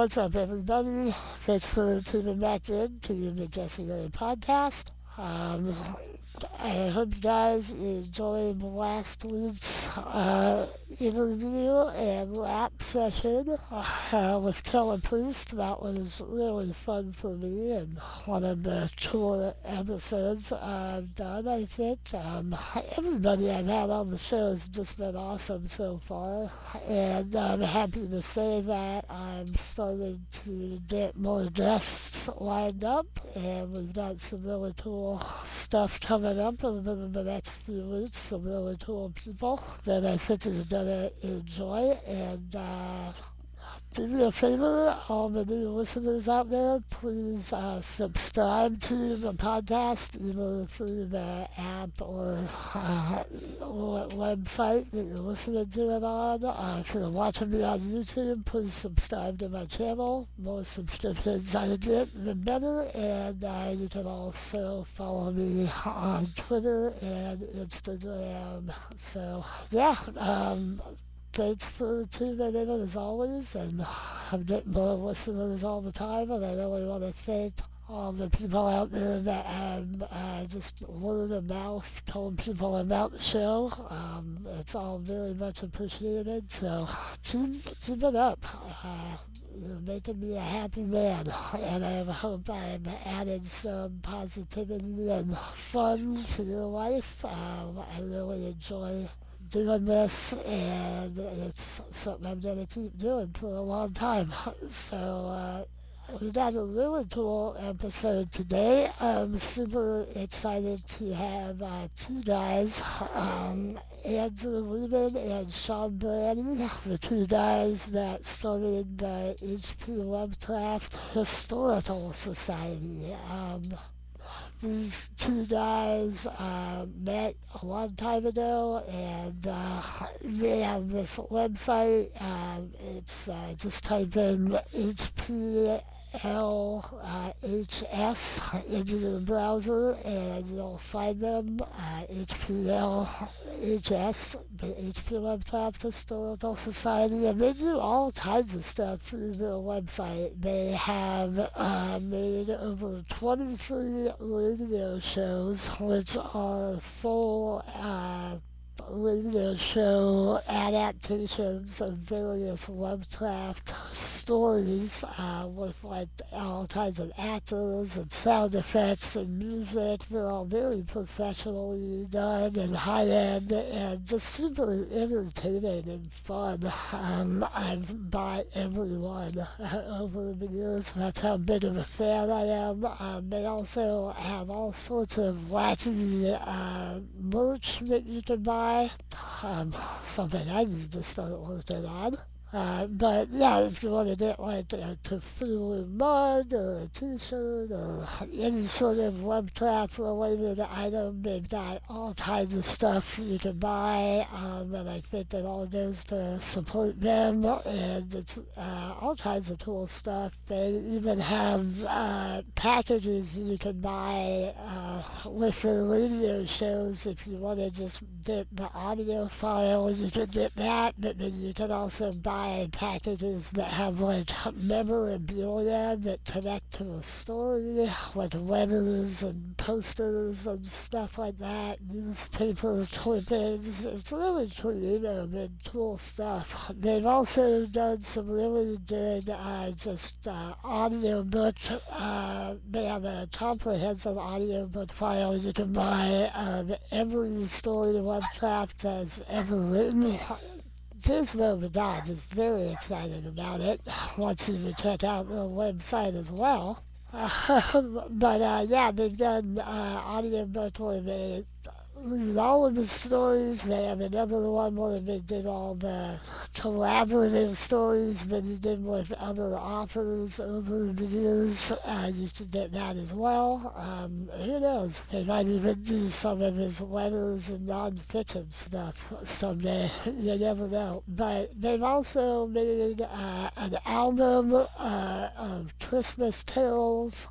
What's up, everybody? Thanks for tuning back in to the Jesse Lay podcast. I hope you guys enjoyed last week's interview and rap session with Killer Priest. That was really fun for me and one of the cooler episodes I've done, I think. Everybody I've had on the show has just been awesome so far, and I'm happy to say that I'm starting to get more guests lined up, and we've got some really cool stuff coming up over the next few weeks, some really cool people that I think is gonna enjoy. And do me a favor, all the new listeners out there, please subscribe to the podcast either through the app or website that you're listening to it on. If you're watching me on YouTube, please subscribe to my channel. More subscriptions I get, the better. And you can also follow me on Twitter and Instagram. So, yeah, thanks for tuning in as always, and I'm getting more listeners all the time, and I really want to thank all the people out there that have just word of mouth told people about the show. It's all very much appreciated, so keep it up. You're making me a happy man, and I hope I'm adding some positivity and fun to your life. I really enjoy doing this, and it's something I'm going to keep doing for a long time. So, we got a really cool episode today. I'm super excited to have two guys, Andrew Leman and Sean Branney, the two guys that started the H.P. Lovecraft Historical Society. These two guys met a long time ago, and they have this website. It's just type in HPLHS into the browser, and you'll find them. HPLHS, the HP Lovecraft Historical Society, and they do all kinds of stuff through their website. They have made over 23 radio shows, which are full radio show adaptations of various Lovecraft stories with like all kinds of actors and sound effects and music. They're all very professionally done and high end and just super entertaining and fun. I've bought every one over the years. That's how big of a fan I am. They also have all sorts of wacky merch that you can buy. Something I need to start working on. But yeah, if you want to get like a Cthulhu mug or a t-shirt or any sort of Lovecraft related item, they've got all kinds of stuff you can buy, and I think it all goes to support them, and it's all kinds of cool stuff. They even have packages you can buy with the radio shows. If you want to just get the audio files, you can get that, but then you can also buy packages that have like memorabilia that connect to a story, like letters and posters and stuff like that, newspapers, clippings. It's really creative and cool stuff. They've also done some really good audiobook. They have a comprehensive audiobook file you can buy of every story Lovecraft has ever written. This moment on is very excited about it once you check out their website as well. But yeah, they've done audiobook where they read all of the stories. They have another one where they did all the collaborative stories that he did with other authors over the years. You should get that as well. Who knows? They might even do some of his letters and non-fiction stuff someday. You never know. But they've also made an album of Christmas carols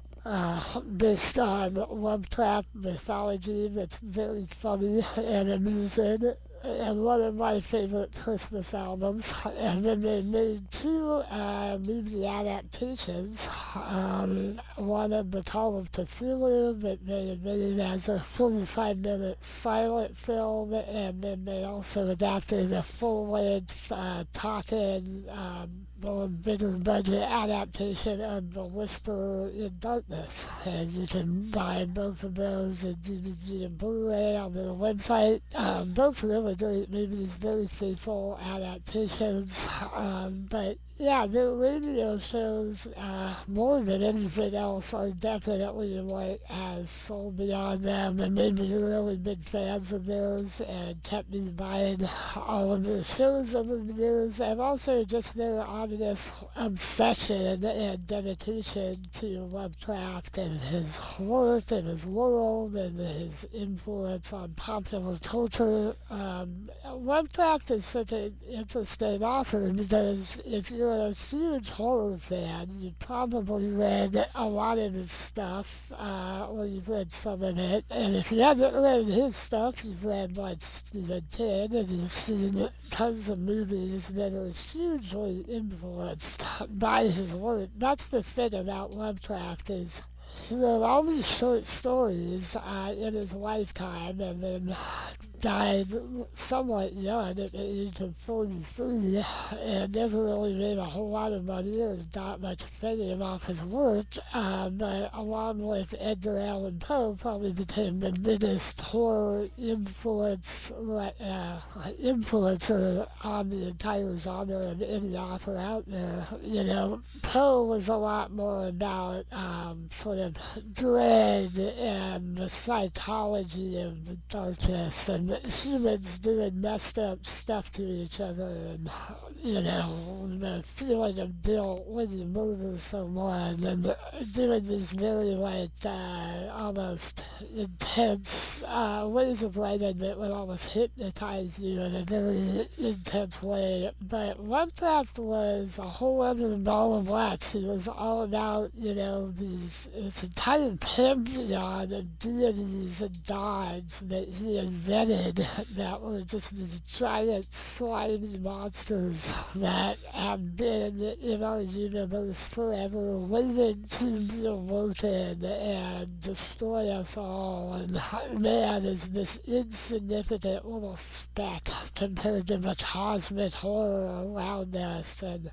based on Lovecraft mythology that's very funny and amusing. and one of my favorite Christmas albums. And then they made two movie adaptations. One of the Call of Cthulhu that they made as a 45-minute silent film, and then they also adapted a full-length talking more bigger budget adaptation of The Whisper in Darkness. And you can buy both of those in DVD and Blu-ray on their website. Both of them are great movies, very faithful adaptations. But yeah, the radio shows, more than anything else, are definitely what has sold me on them and made me really big fans of theirs and kept me buying all of the shows over the years. I've also just been on this obsession and dedication to Lovecraft and his work and his world and his influence on popular culture. Lovecraft is such an interesting author because if you're a huge horror fan, you probably read a lot of his stuff, or you've read some of it. And if you haven't read his stuff, you've read like Stephen King, and you've seen tons of movies that are hugely influenced by his work. That's the thing about Lovecraft is he wrote all these short stories in his lifetime and then died somewhat young at the age of 43 and never really made a whole lot of money. There's not much fame off his work, but along with Edgar Allan Poe probably became the biggest horror influencer on the entire genre of any author out there. You know, Poe was a lot more about sort of dread and the psychology of the darkness and humans doing messed up stuff to each other and, you know, the feeling of guilt when you murder someone and doing these very, like, almost intense ways of writing that would almost hypnotize you in a very intense way. But Lovecraft was a whole other ball of wax. He was all about, you know, this entire pantheon of deities and gods that he invented that were just these giant slimy monsters that have been in our universe forever, waiting to be awoken and destroy us all. And man is this insignificant little speck compared to the cosmic horror around us. And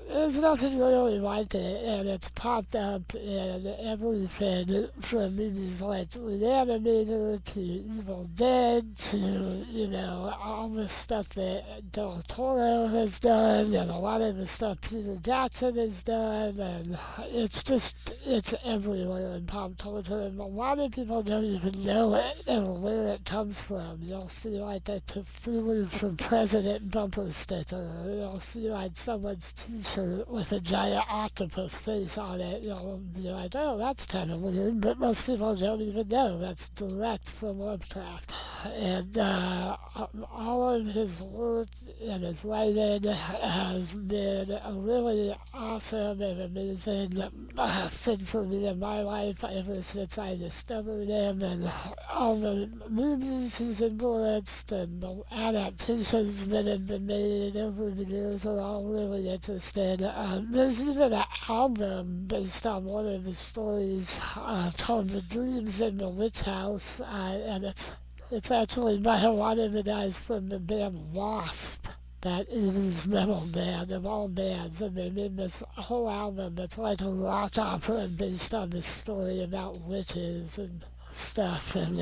there's nothing really like it, and it's popped up in everything from movies like Reanimator to Evil Dead to, you know, all the stuff that Del Toro has done and a lot of the stuff Peter Jackson has done, and it's everywhere in pop culture, and a lot of people don't even know it and where it comes from. You'll see like a Cthulhu for President bumper sticker, you'll see like someone's t-shirt with a giant octopus face on it. You'll be like, oh, that's kind of weird, but most people don't even know. That's direct from Lovecraft. And all of his work and his writing has been a really awesome and amazing thing for me in my life ever since I discovered him, and all the movies he's influenced and the adaptations that have been made over the years are all really interesting. There's even an album based on one of his stories called The Dreams in the Witch House, and it's actually by one of the guys from the band Wasp, that 80s metal band of all bands, and they made this whole album that's like a rock opera based on this story about witches and stuff, and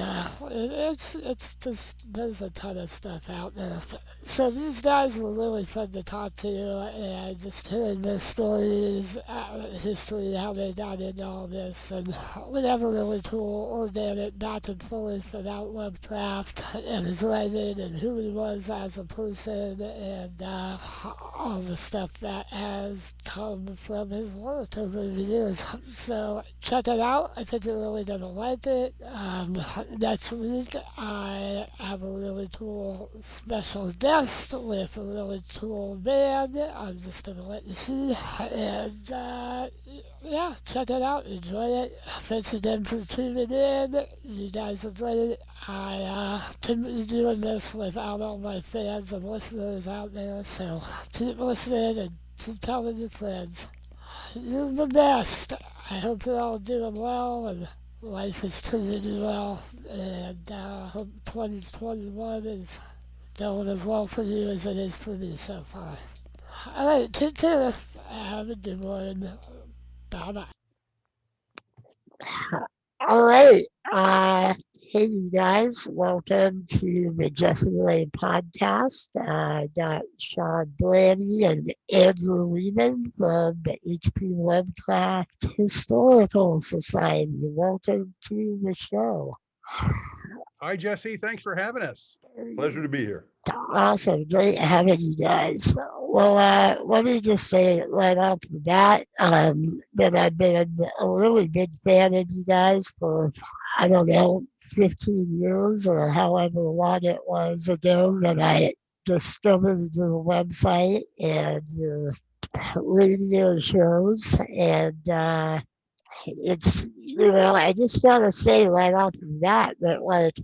it's just, there's a ton of stuff out there. So these guys were really fun to talk to, and just hearing their stories, history, how they got into all this, and we have a really cool organic back and forth about Lovecraft and his writing and who he was as a person, and all the stuff that has come from his work over the years. So check it out. I think you're really going to like it. Next week, I have a really cool special guest with a really cool band. I'm just going to let you see. And yeah, check it out. Enjoy it. Thanks again for tuning in. You guys are great. I couldn't be doing this without all my fans and listeners out there. So keep listening and keep telling your friends. You're the best. I hope you're all doing well and life is treating you well. And I hope 2021 is going as well for you as it is for me so far. Alright, take care. Have a good one. Bye bye. All right. Hey, you guys. Welcome to the Jesse Ray podcast. Got Sean Branney and Andrew Leman from the HP Lovecraft Historical Society. Welcome to the show. Hi, Jesse. Thanks for having us. Pleasure to be here. Awesome. Great having you guys. Well, let me just say right off the bat that I've been a really big fan of you guys for, I don't know, 15 years or however long it was ago that I discovered the website and the radio shows. And it's, I just got to say right off the bat that, like,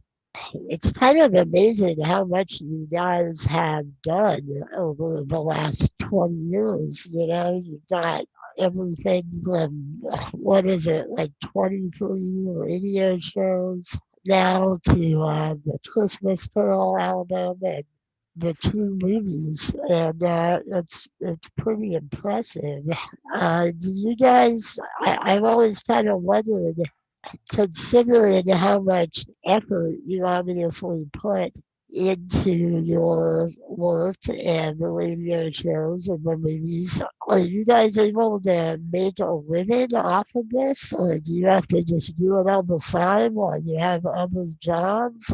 it's kind of amazing how much you guys have done over the last 20 years. You've got everything from, what is it, like 23 radio shows now to the Christmas Carol album and the two movies. And it's pretty impressive. Do you guys, I've always kind of wondered, considering how much effort you obviously put into your work and the radio shows and the movies, are you guys able to make a living off of this, or do you have to just do it on the side while you have other jobs?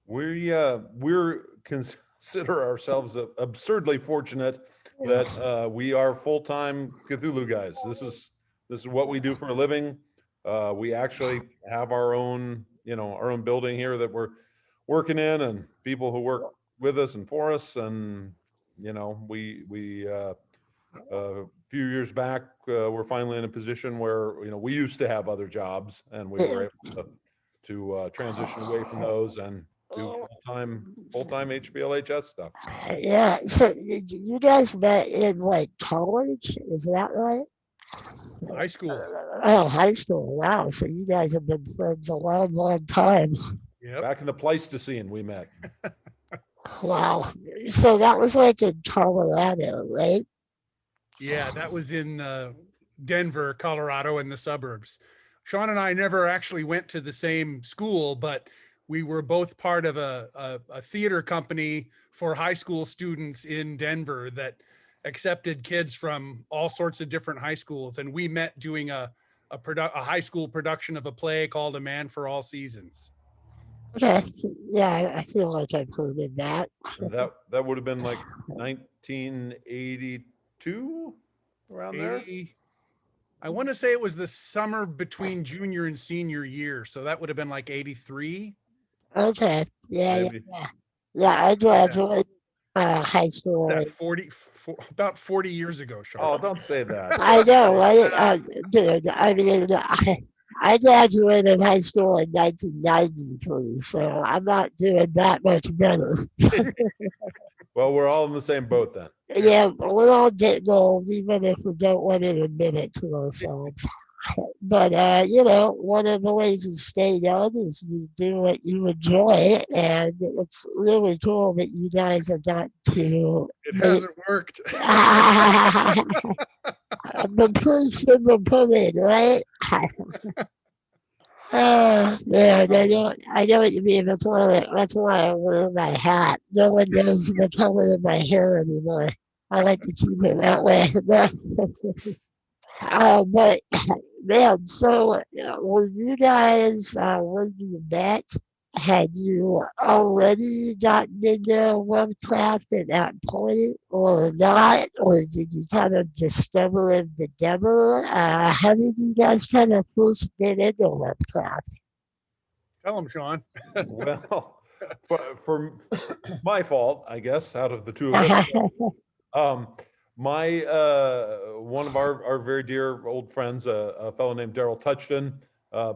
We're consider ourselves absurdly fortunate that we are full-time Cthulhu guys. This is what we do for a living. We actually have our own building here that we're working in, and people who work with us and for us. And we a few years back, we're finally in a position where we used to have other jobs, and we were able to transition away from those and do full-time HPLHS stuff. Yeah. So you guys met in like college? Is that right? High school. Oh, high school. Wow. So you guys have been friends a long, long time. Yep. Back in the Pleistocene, we met. Wow. So that was like in Colorado, right? Yeah, that was in Denver, Colorado, in the suburbs. Sean and I never actually went to the same school, but we were both part of a theater company for high school students in Denver that accepted kids from all sorts of different high schools. And we met doing a high school production of a play called A Man for All Seasons. Okay. Yeah, I feel like I've heard of that. And that would have been like 1982, around there. I want to say it was the summer between junior and senior year. So that would have been like 83. Okay. Yeah. I graduated high school. About 40 years ago, Sean. Oh, don't say that. I know, right? Dude, I mean, I graduated high school in 1993, so I'm not doing that much better. Well, we're all in the same boat then. Yeah, we're all getting old, even if we don't want to admit it to ourselves. But, one of the ways to stay young is you do what you enjoy, and it's really cool that you guys have got to. It hasn't worked. The proof's in the pudding, right? Man, I know what you mean. That's why I wear my hat. No one knows the color of my hair anymore. I like to keep it that way. But man, so when you guys when you met, had you already gotten into Lovecraft at that point or not? Or did you kind of discover him together? How did you guys kind of first get into Lovecraft? Tell him, Sean. Well, for my fault, I guess, out of the two of us. Um, my one of our very dear old friends, a fellow named Daryl Touchton,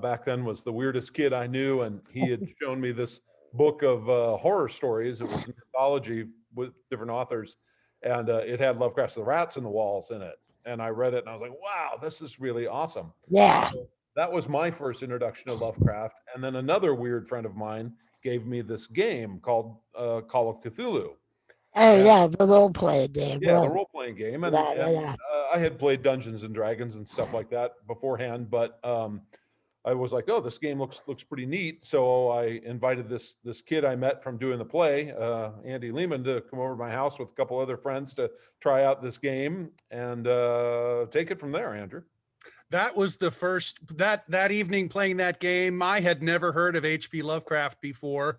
back then was the weirdest kid I knew, and he had shown me this book of horror stories. It was an anthology with different authors, and it had Lovecraft's The Rats in the Walls in it. And I read it, and I was like, "Wow, this is really awesome." Yeah. So that was my first introduction to Lovecraft. And then another weird friend of mine gave me this game called Call of Cthulhu. Oh, And yeah, the role playing game. yeah, the Right. role playing game, and Yeah, yeah, yeah. I had played Dungeons and Dragons and stuff like that beforehand, but I was like, oh, this game looks pretty neat. So I invited this kid I met from doing the play, Andy Leman, to come over to my house with a couple other friends to try out this game and take it from there, Andrew. That was the first that evening playing that game. I had never heard of H.P. Lovecraft before,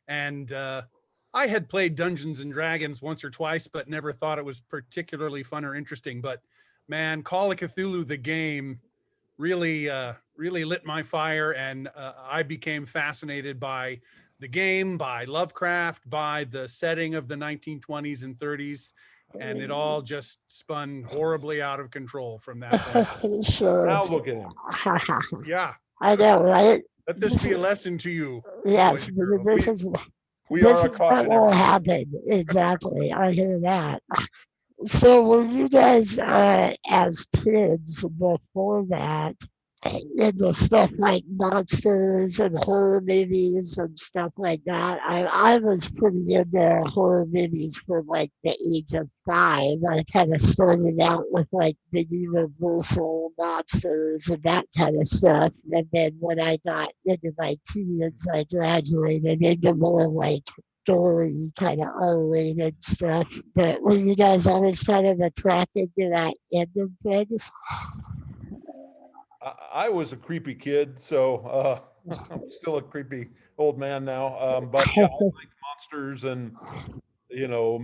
and I had played Dungeons and Dragons once or twice, but never thought it was particularly fun or interesting. But man, Call of Cthulhu, the game, really lit my fire, and I became fascinated by the game, by Lovecraft, by the setting of the 1920s and 30s. And it all just spun horribly out of control from that point. Sure. Now look at him. Yeah. I know, right? Let this be a lesson to you. Yes, boys and girls. this is We this are a is what will cautionary. happen. Exactly. I hear that. So were you guys as kids before that into stuff like monsters and horror movies and stuff like that? I was pretty into horror movies from like the age of 5. I kind of started out with like the Universal monsters and that kind of stuff. And then when I got into my teens, I graduated into more like story kind of R-rated stuff. But were you guys always kind of attracted to that end of things? I was a creepy kid, so I'm still a creepy old man now. But yeah, I like monsters and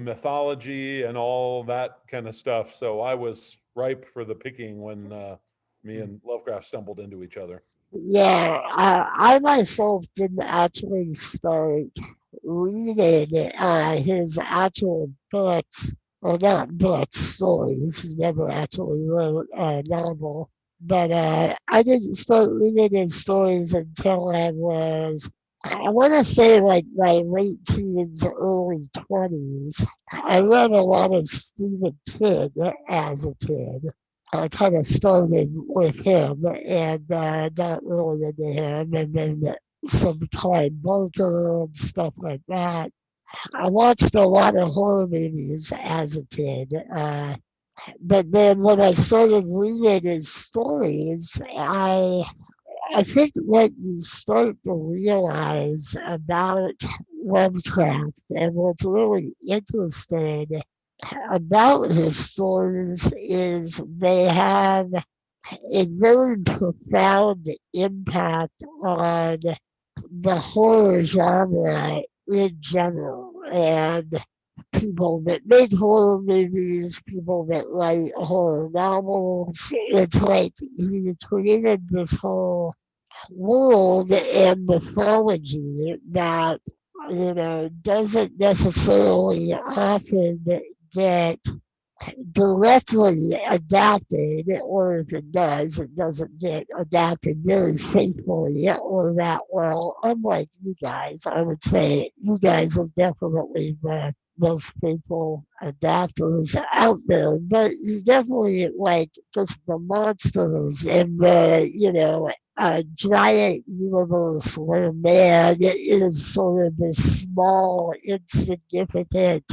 mythology and all that kind of stuff. So I was ripe for the picking when me and Lovecraft stumbled into each other. Yeah, I myself didn't actually start reading his actual books, or not books, stories. He never actually wrote a novel. But I didn't start reading his stories until I want to say like my late teens, early 20s. I read a lot of Stephen King as a kid. I kind of started with him and got really into him, and then some Clive Barker and stuff like that. I watched a lot of horror movies as a kid. But then when I started reading his stories, I think what you start to realize about Lovecraft and what's really interesting about his stories is they have a very profound impact on the horror genre in general. And people that make horror movies, people that write horror novels, it's like he created this whole world and mythology that, doesn't necessarily often get directly adapted, or if it does, it doesn't get adapted very faithfully or that well. Unlike you guys, I would say you guys are definitely the most faithful adapters out there, but he's definitely like just the monsters and the, a giant universe where man is sort of this small, insignificant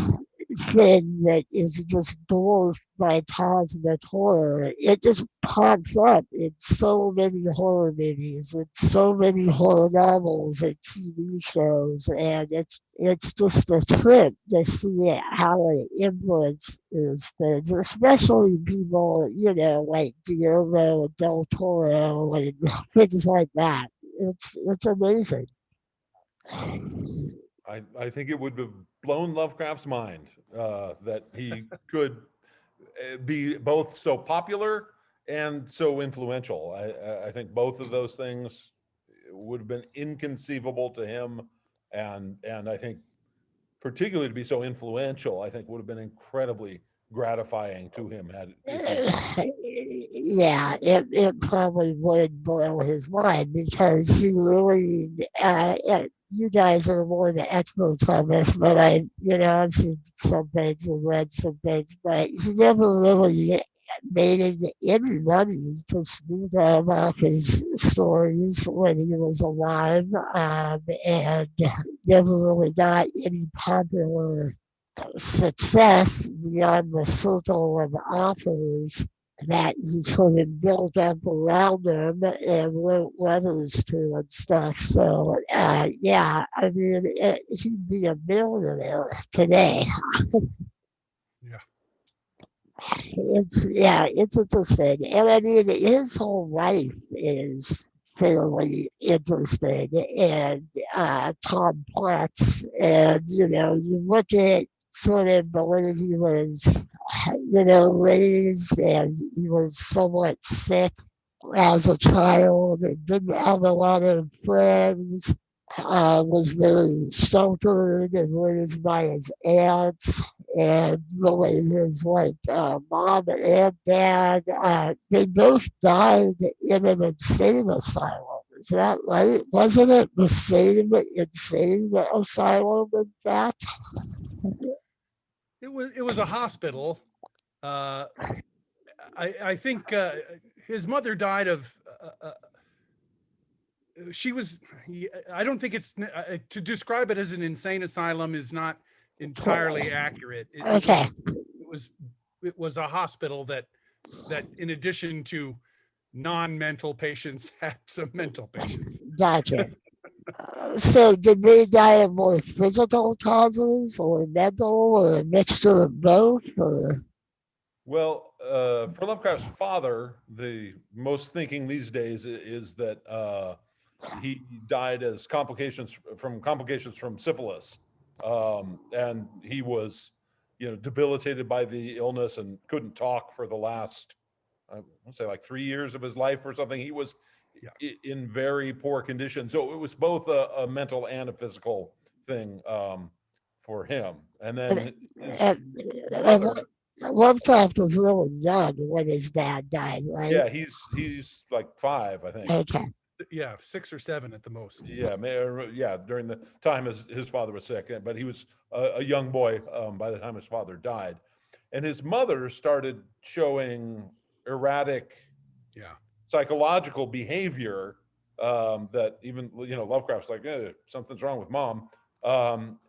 thing that is just dwarfed by cosmic horror. It just pops up in so many horror movies and so many horror novels and TV shows, and it's just a trip to see how it influences things, especially people, like Guillermo del Toro and things like that. It's amazing. I think it would have blown Lovecraft's mind that he could be both so popular and so influential. I think both of those things would have been inconceivable to him, and I think particularly to be so influential, I think would have been incredibly gratifying to him had if he. Yeah, it probably would blow his mind because he really, you guys are more the experts on this, but I've seen some things and read some things, but he never really made any money to speak about his stories when he was alive, and never really got any popular success beyond the circle of authors that he sort of built up around him and wrote letters to and stuff. So, yeah, I mean, he'd be a millionaire today. Yeah. It's interesting. And I mean, his whole life is fairly interesting and complex. And, you look at sort of the way he was, raised, and he was somewhat sick as a child and didn't have a lot of friends. Was really sheltered and raised by his aunts, and really his mom and dad, they both died in an insane asylum. Is that right? Wasn't it the same insane asylum, in fact? It was a hospital. Uh, I think his mother died of. She was. I don't think it's to describe it as an insane asylum is not entirely accurate. Okay. It was a hospital that in addition to non-mental patients had some mental patients. Gotcha. So did they die of more physical causes or mental or a mixture of both? Or? Well, for Lovecraft's father, the most thinking these days is that he died as complications from syphilis, and he was, debilitated by the illness and couldn't talk for the last, I want to say, like 3 years of his life or something. He was in very poor condition, so it was both a mental and a physical thing for him. And then his mother. Lovecraft was really young when his dad died, right? Yeah, he's like 5, I think. Okay. Yeah, 6 or 7 at the most. Yeah, during the time his father was sick, but he was a young boy by the time his father died, and his mother started showing erratic, psychological behavior that even Lovecraft's like, something's wrong with mom,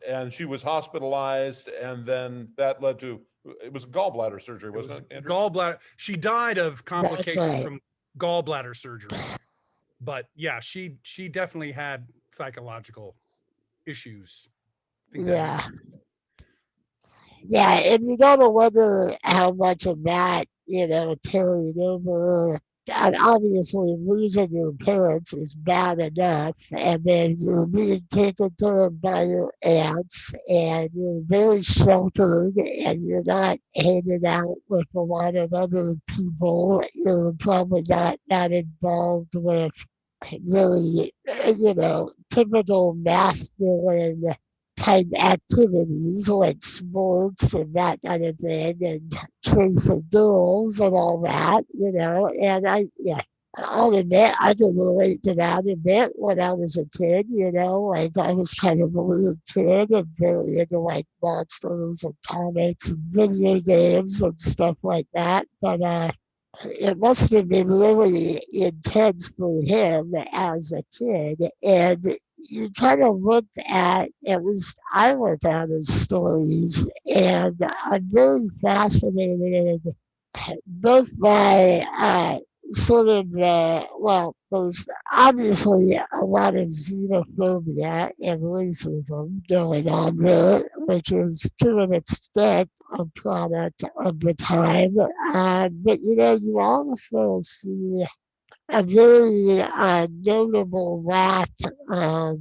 and she was hospitalized, and then that led to it was gallbladder surgery, wasn't it? Andrew? Gallbladder. She died of complications right. from gallbladder surgery. But yeah, she definitely had psychological issues. Yeah. Yeah, and you gotta wonder how much of that, carried over. And obviously, losing your parents is bad enough, and then you're being taken care of by your aunts, and you're very sheltered, and you're not hanging out with a lot of other people. You're probably not that involved with really, typical masculine type activities like sports and that kind of thing, and chasing girls and all that, and I'll admit I can relate to that a bit when I was a kid, like I was kind of a weird kid and very into like monsters and comics and video games and stuff like that. But it must have been really intense for him as a kid. And you kind of looked at, I looked at his stories, and I'm very fascinated both by sort of, there's obviously a lot of xenophobia and racism going on there, which is to an extent a product of the time. But you also see a very notable lack of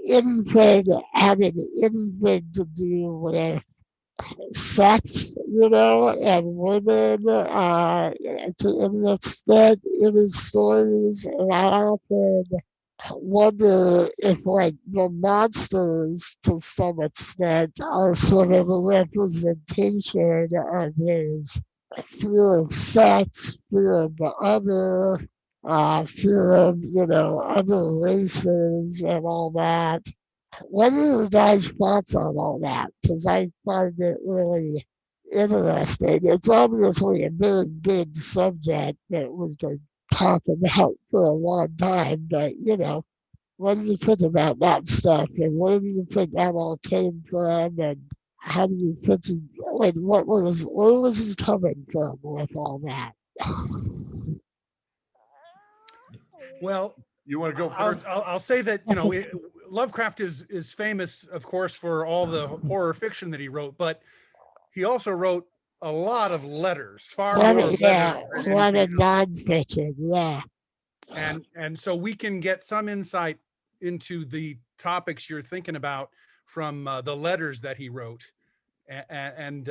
anything having anything to do with sex, and women, to any extent in his stories. And I often wonder if, like, the monsters, to some extent, are sort of a representation of his fear of sex, fear of the other, fear of, other races and all that. What are you guys' thoughts on all that? Because I find it really interesting. It's obviously a very big subject that we could talk about for a long time, but what do you think about that stuff? And where do you think that all came from? And how do you think like, where was he coming from with all that? Well, You want to go I'll, first? I'll, I'll say that, Lovecraft is famous, of course, for all the horror fiction that he wrote, but he also wrote a lot of letters, far more letters Yeah, a than lot anything of else. nonfiction. Yeah. And so we can get some insight into the topics you're thinking about from the letters that he wrote. And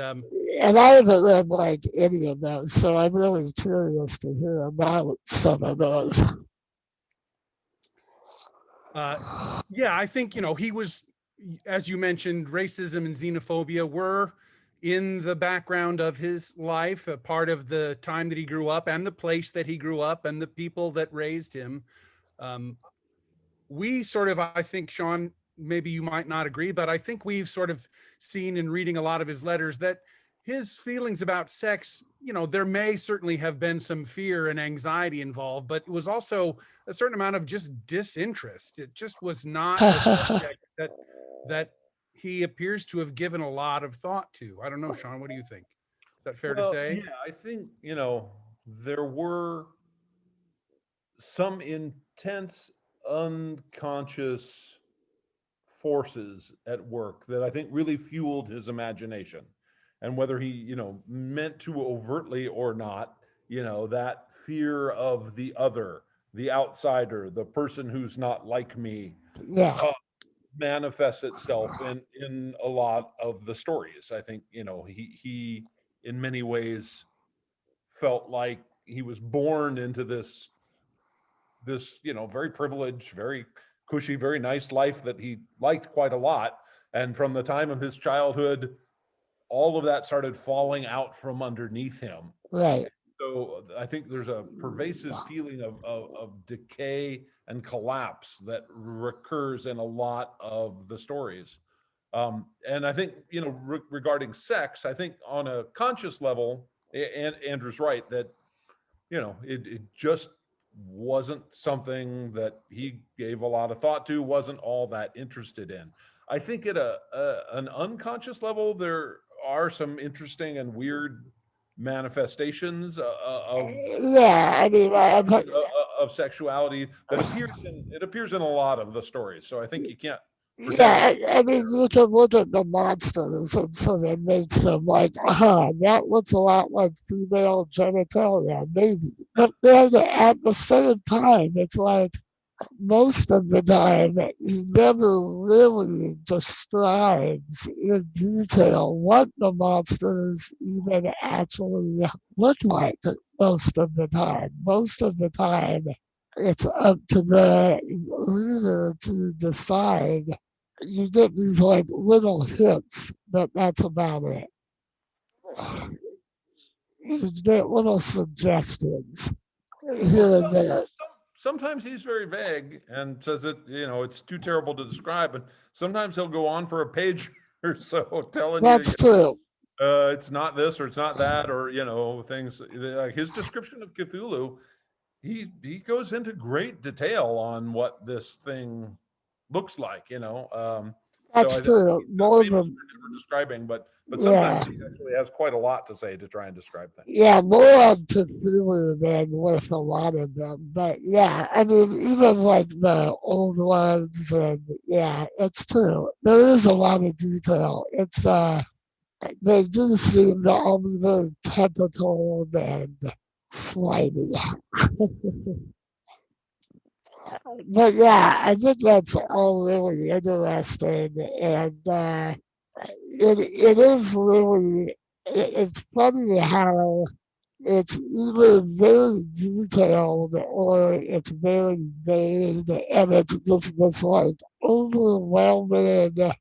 And I haven't read like any of those, so I'm really curious to hear about some of those. yeah, I think, he was, as you mentioned, racism and xenophobia were in the background of his life, a part of the time that he grew up and the place that he grew up and the people that raised him. Um, we sort of, I think, Sean, maybe you might not agree, but I think we've sort of seen in reading a lot of his letters that his feelings about sex, there may certainly have been some fear and anxiety involved, but it was also a certain amount of just disinterest. It just was not a subject that he appears to have given a lot of thought to. I don't know, Sean, what do you think? Is that fair to Well, say? yeah, I think, there were some intense unconscious forces at work that I think really fueled his imagination. And whether he, meant to overtly or not, that fear of the other, the outsider, the person who's not like me, Yeah. uh, manifests itself in a lot of the stories. I think, he in many ways felt like he was born into this very privileged, very cushy, very nice life that he liked quite a lot. And from the time of his childhood, all of that started falling out from underneath him. Right. So I think there's a pervasive feeling of decay and collapse that recurs in a lot of the stories. And I think, regarding sex, I think on a conscious level, and Andrew's right that, it just wasn't something that he gave a lot of thought to, wasn't all that interested in. I think at an unconscious level, there are some interesting and weird manifestations Yeah, I mean, of sexuality that appears in a lot of the stories. So I think you can't pretend yeah, that. I mean, you can look at the monsters and sort of makes them like, that looks a lot like female genitalia, maybe. But then at the same time, it's like most of the time, he never really describes in detail what the monsters even actually look like most of the time. Most of the time, it's up to the reader to decide. You get these like little hints, but that's about it. You get little suggestions here and Well, there. sometimes he's very vague and says that, it's too terrible to describe, and sometimes he'll go on for a page or so telling you, That's true. it's not this or it's not that, or, things like his description of Cthulhu. He goes into great detail on what this thing looks like, so That's I think true. he's More famous than, for never describing, but sometimes yeah. he actually has quite a lot to say to try and describe things. Yeah, more on Cthulhu than with a lot of them. But yeah, I mean, even like the old ones, and yeah, it's true. There is a lot of detail. They do seem to all be very tentacled and slimy. But yeah, I think that's all really interesting, and it is really it's funny how it's either very detailed or it's very vague, and it's just this like overwhelming,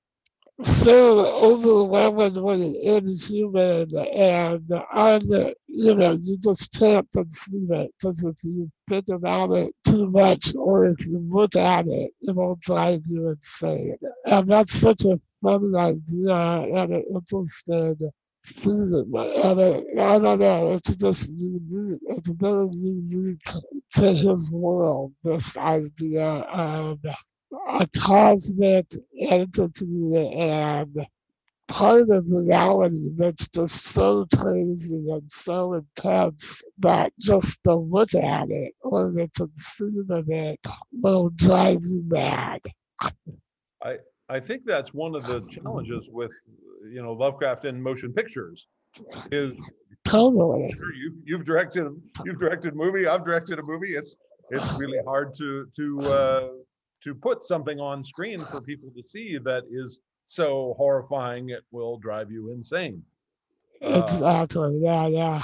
so overwhelmingly inhuman and you just can't conceive it because if you think about it too much or if you look at it, it will drive you insane. And that's such a funny idea and an interesting theme. And I don't know, it's just unique. It's very unique to his world, this idea of a cosmic entity and part of reality that's just so crazy and so intense that just to look at it or to conceive of it will drive you mad. I I think that's one of the challenges with Lovecraft in motion pictures is Totally. sure you've directed a movie, I've directed a movie. It's really hard to put something on screen for people to see that is so horrifying it will drive you insane. Uh, Exactly. Yeah, yeah.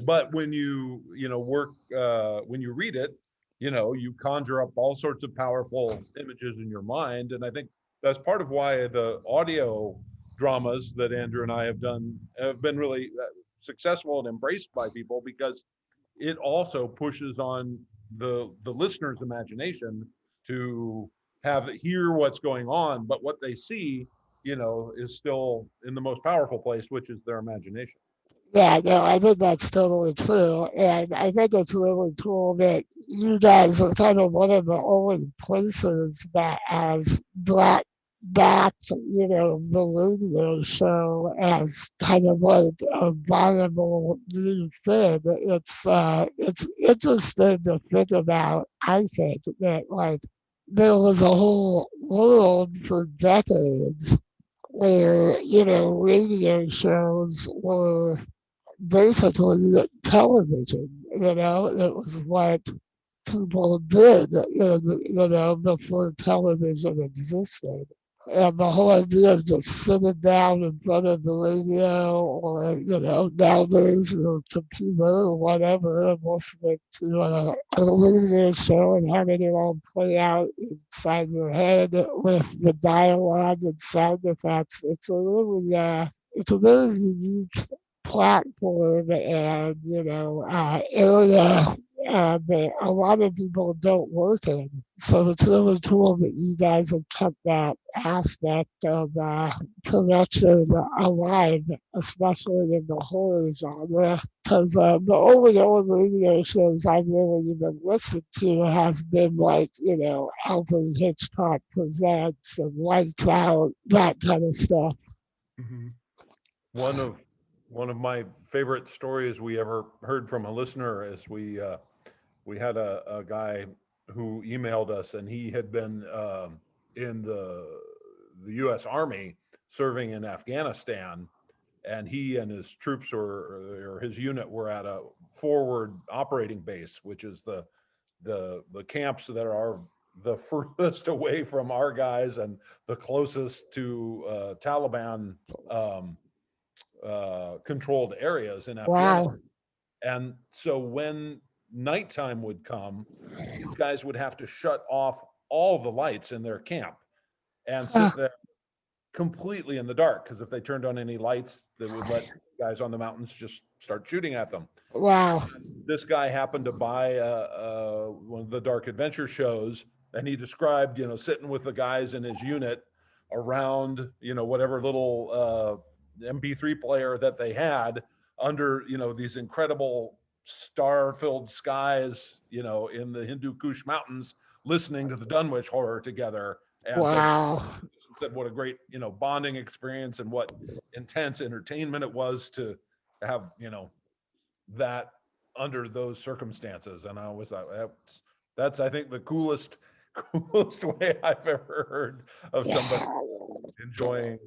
but when you read it, you conjure up all sorts of powerful images in your mind, and I think that's part of why the audio dramas that Andrew and I have done have been really successful and embraced by people, because it also pushes on the listener's imagination to hear what's going on, but what they see, is still in the most powerful place, which is their imagination. Yeah, no, I think that's totally true. And I think it's really cool that you guys are kind of one of the only places that has brought back, the radio show as kind of like a viable new thing. It's interesting to think about, I think, that like there was a whole world for decades where, radio shows were basically television. It was what people did, before television existed. And the whole idea of just sitting down in front of the radio or, nowadays, computer or whatever, and listening to a radio show and having it all play out inside your head with the dialogue and sound effects. It's a really unique platform and area that a lot of people don't work in. So it's really cool that you guys have kept that aspect of production alive, especially in the horror genre. Because the only old radio shows I've really even listened to has been like, Alfred Hitchcock Presents and Lights Out, that kind of stuff. Mhm. One of one of my favorite stories we ever heard from a listener is we had a guy who emailed us, and he had been in the U.S. Army serving in Afghanistan, and he and his troops or his unit were at a forward operating base, which is the camps that are the furthest away from our guys and the closest to Taliban um, controlled areas in Wow. Afghanistan. And so when nighttime would come, these guys would have to shut off all the lights in their camp and Huh. sit there completely in the dark, because if they turned on any lights, they would let guys on the mountains just start shooting at them. Wow. This guy happened to buy one of the dark adventure shows, and he described, sitting with the guys in his unit around, whatever little MP3 player that they had under, these incredible star-filled skies, in the Hindu Kush Mountains, listening to the Dunwich Horror together. And so Wow. said what a great, bonding experience and what intense entertainment it was to have, that under those circumstances. And I was like, that's I think the coolest way I've ever heard of somebody Yeah. enjoying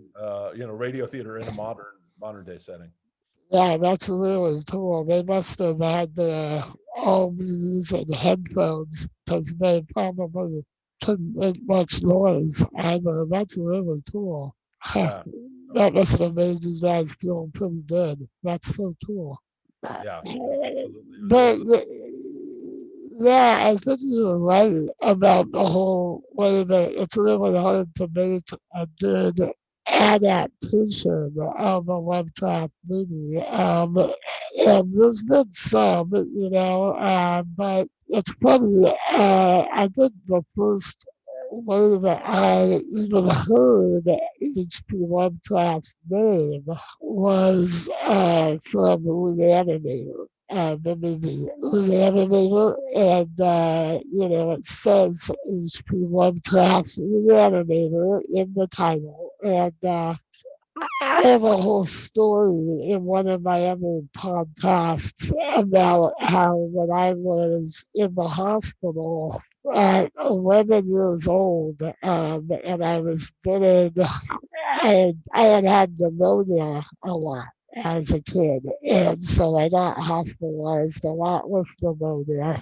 radio theater in a modern day setting. Yeah, that's really cool. They must have had all be using headphones because they probably couldn't make much noise. I mean, that's really cool. Yeah. That must have made you guys feel pretty good. That's so cool. Yeah. Absolutely. But yeah, I think you're right about the whole way that it's really hard to make a good adaptation of a Lovecraft movie. And there's been some, but it's funny. I think the first way that I even heard H.P. Lovecraft's name was from Reanimator. The movie Reanimator, and it says H.P. Lovecraft's Reanimator in the title, and I have a whole story in one of my other podcasts about how when I was in the hospital at 11 years old, and I was getting, I had had pneumonia a lot as a kid, and so I got hospitalized a lot with pneumonia,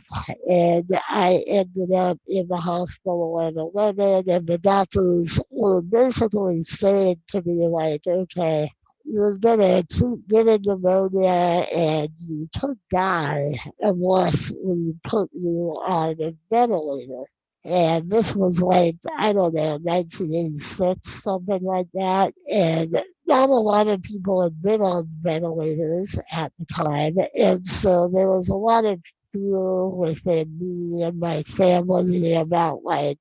and I ended up in the hospital at 11, and the doctors were basically saying to me, like, okay, you're gonna get a pneumonia and you could die unless we put you on a ventilator. And this was like, I don't know, 1986, something like that. And not a lot of people had been on ventilators at the time. And so there was a lot of fear within me and my family about, like,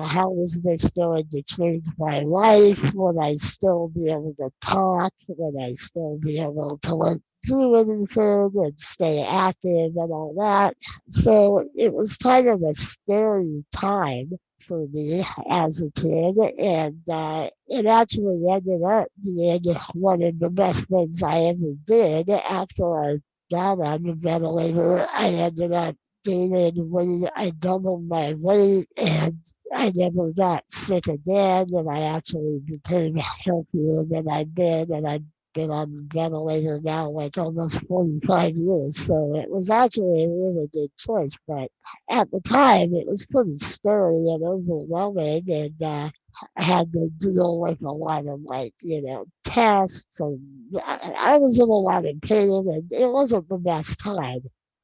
how was this going to change my life? Would I still be able to talk? Would I still be able to, like, do anything and stay active and all that? So it was kind of a scary time for me as a kid, and it actually ended up being one of the best things I ever did. After I got on the ventilator, I ended up gaining weight. I doubled my weight, and I never got sick again, and I actually became healthier than I've been, and I've been on the ventilator now like almost 45 years. So it was actually a really good choice, but at the time it was pretty scary and overwhelming, and I had to deal with a lot of, like, tests, and I was in a lot of pain, and it wasn't the best time.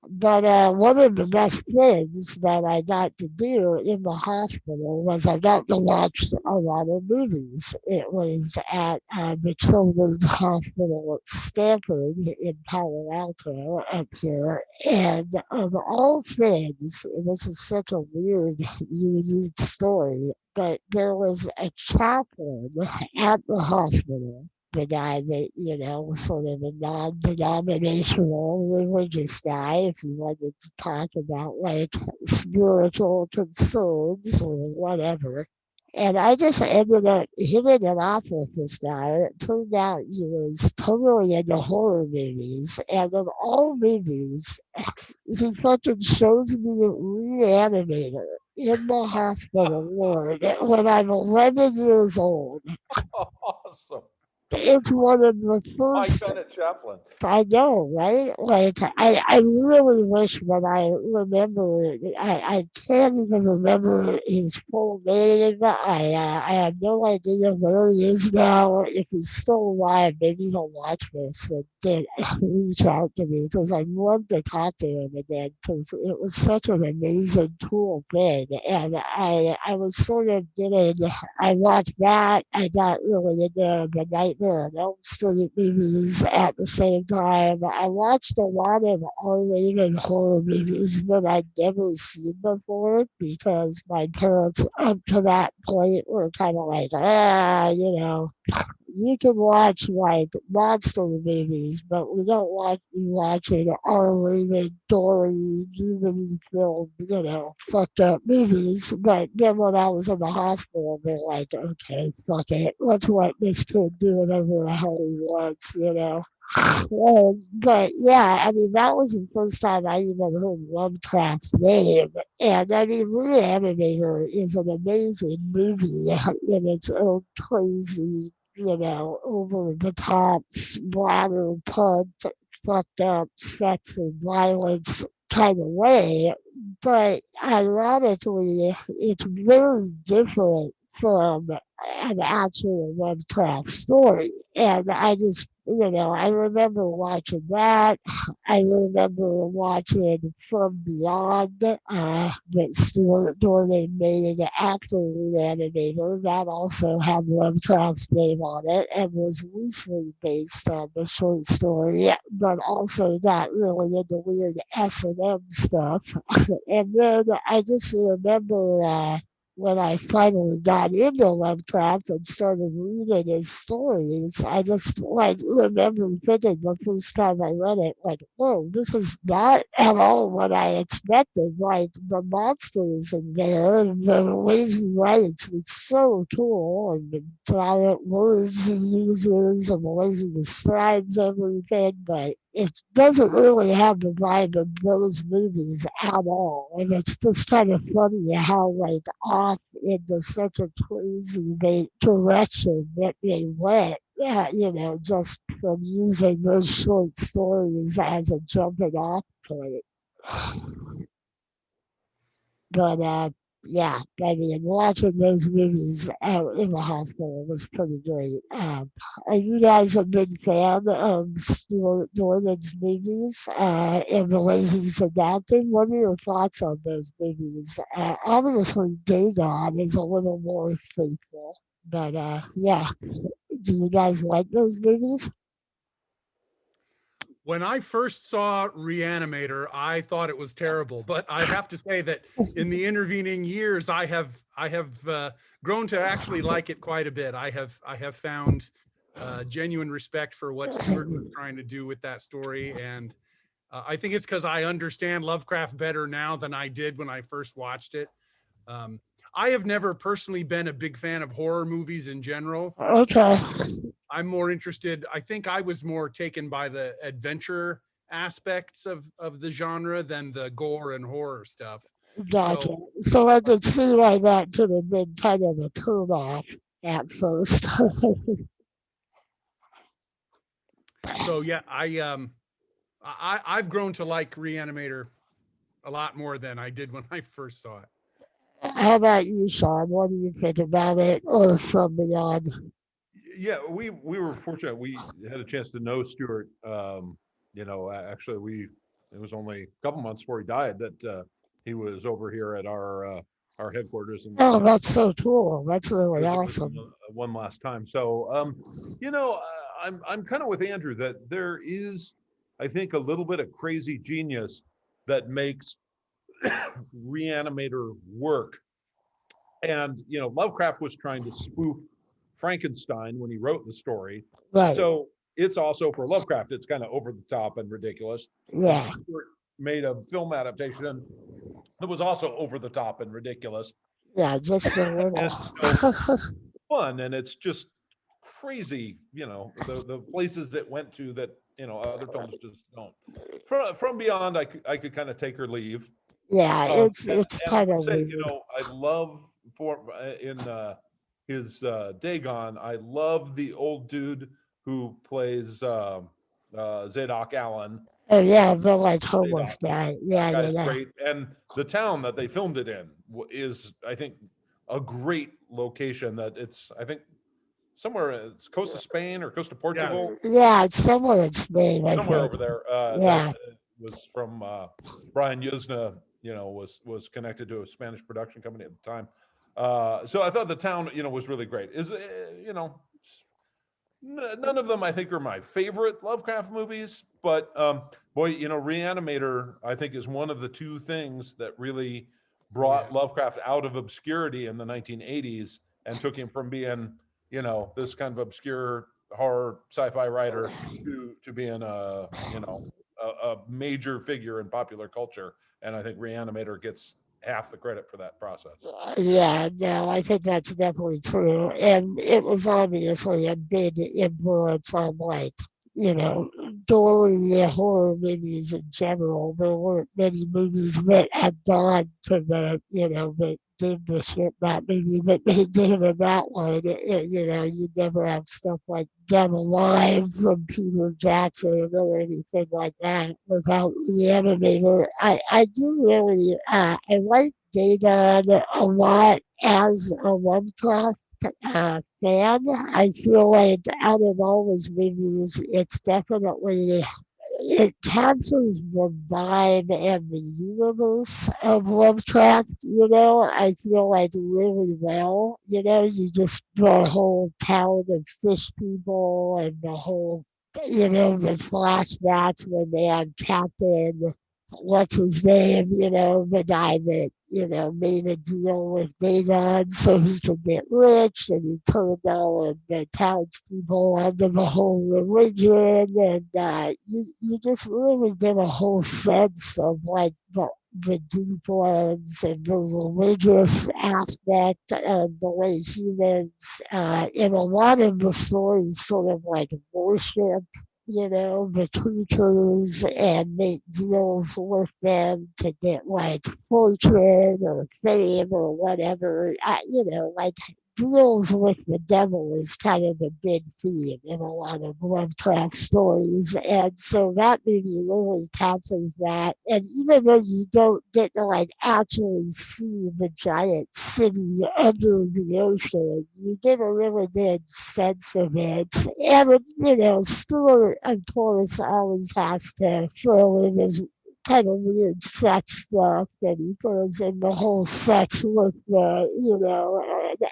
But one of the best things that I got to do in the hospital was I got to watch a lot of movies. It was at the Children's Hospital at Stanford in Palo Alto up here. And of all things, and this is such a weird, unique story, but there was a chaplain at the hospital, the guy that, was sort of a non-denominational religious guy, if you wanted to talk about, like, spiritual concerns or whatever. And I just ended up hitting it off with this guy. It turned out he was totally into horror movies. And in all movies, he fucking shows me a Reanimator in the hospital ward when I'm 11 years old. Awesome. It's one of the My first. kind of chaplain. I know, right? Like, I really wish that I remember. I can't even remember his full name. I have no idea where he is now. If he's still alive, maybe he'll watch this and then reach out to me, because I'd love to talk to him again, because it was such an amazing, cool thing. And I was sort of getting. I watched that. I got really into the Nightmare on Elm Street movies at the same time. I watched a lot of R-rated horror movies that I'd never seen before, because my parents up to that point were kind of like, you can watch, like, monster movies, but we don't want you watching R-rated, gory, nudity filled, fucked up movies. But then when I was in the hospital, they're like, okay, fuck it, let's let this kid do whatever the hell he wants. But yeah, I mean, that was the first time I even heard Lovecraft's name. And I mean, Reanimator is an amazing movie in its own crazy, over the top, splatter, punt, fucked up sex and violence kind of way, but ironically, it's very different from an actual Lovecraft story. And I just, I remember watching that. I remember watching From Beyond, that Stuart Dorley made an actor reanimator that also had Lovecraft's name on it and was loosely based on the short story, but also got really into weird S&M stuff. And then I just remember when I finally got into Lovecraft and started reading his stories, I just like remember thinking the first time I read it, like, whoa, this is not at all what I expected. Like the monsters in there and the ways he writes, it's so cool, and the giant words he uses and the ways he describes everything, but it doesn't really have the vibe of those movies at all. And it's just kind of funny how like off into such a crazy direction that they went. Just from using those short stories as a jumping off point. But yeah, I mean, watching those movies out in the hospital was pretty great. Are you guys a big fan of Stuart Gordon's movies and the ways he's adapted? What are your thoughts on those movies? Obviously, Dagon is a little more faithful, but yeah, do you guys like those movies? When I first saw Reanimator, I thought it was terrible, but I have to say that in the intervening years, I have grown to actually like it quite a bit. I have found genuine respect for what Stewart was trying to do with that story, and I think it's because I understand Lovecraft better now than I did when I first watched it. I have never personally been a big fan of horror movies in general. Okay. I'm more interested. I think I was more taken by the adventure aspects of the genre than the gore and horror stuff. Gotcha. So, So I could see why that could have been kind of a turn off at first. so yeah, I've grown to like Reanimator a lot more than I did when I first saw it. How about you, Sean? What do you think about it or From Beyond? Yeah, we were fortunate. We had a chance to know Stuart. Actually, it was only a couple months before he died that he was over here at our headquarters, and Oh, that's so cool. That's really visited with awesome. him one last time. So, I'm kind of with Andrew that there is, I think, a little bit of crazy genius that makes Reanimator work. And Lovecraft was trying to spoof Frankenstein when he wrote the story. Right. So it's also for Lovecraft, it's kind of over the top and ridiculous. Yeah. And Stewart made a film adaptation that was also over the top and ridiculous. Yeah, just a little. And so fun, and it's just crazy, the places it went to that other films just don't. From Beyond, I could kind of take or leave. Yeah, it's And kind I of would say, weird. I love in his Dagon, I love the old dude who plays Zadok Allen. Oh yeah, the like homeless Zadok. guy. That Yeah, yeah, guy's yeah. great, and the town that they filmed it in is, I think, a great location. That it's, I think, somewhere it's coast of Spain or coast of Portugal. Yeah, it's somewhere in Spain, I Somewhere think. over there. Yeah. That was from Brian Yuzna. Was connected to a Spanish production company at the time. So I thought the town, was really great. None of them I think are my favorite Lovecraft movies, but boy, Reanimator I think is one of the two things that really brought Lovecraft out of obscurity in the 1980s and took him from being, this kind of obscure horror sci-fi writer to being a major figure in popular culture. And I think Reanimator gets half the credit for that process. Yeah, no, I think that's definitely true. And it was obviously a big influence on like during the horror movies in general, there weren't many movies that had gone to that did the shit that movie that they did in that one. You never have stuff like Dead Alive from Peter Jackson or anything like that without the animator. I do really, I like Dagon a lot as a Lovecraft fan. I feel like out of all his movies, it captures the vibe and the universe of Lovecraft, I feel like really well. You just the whole town of fish people and the whole the flashbacks when they had Captain what's his name, the guy that, made a deal with Dagon so he could get rich and he turned all of the townspeople under the whole religion and you just really get a whole sense of like the deep ones and the religious aspect of the way humans in a lot of the stories sort of like worship the creatures and make deals with them to get like fortune or fame or whatever. Like deals with the devil is kind of a big theme in a lot of Lovecraft stories. And so that movie really captures that. And even though you don't get to like actually see the giant city under the ocean, you get a really good sense of it. And, Stewart, of course, always has to throw in his kind of weird sex stuff that he goes in the whole sex with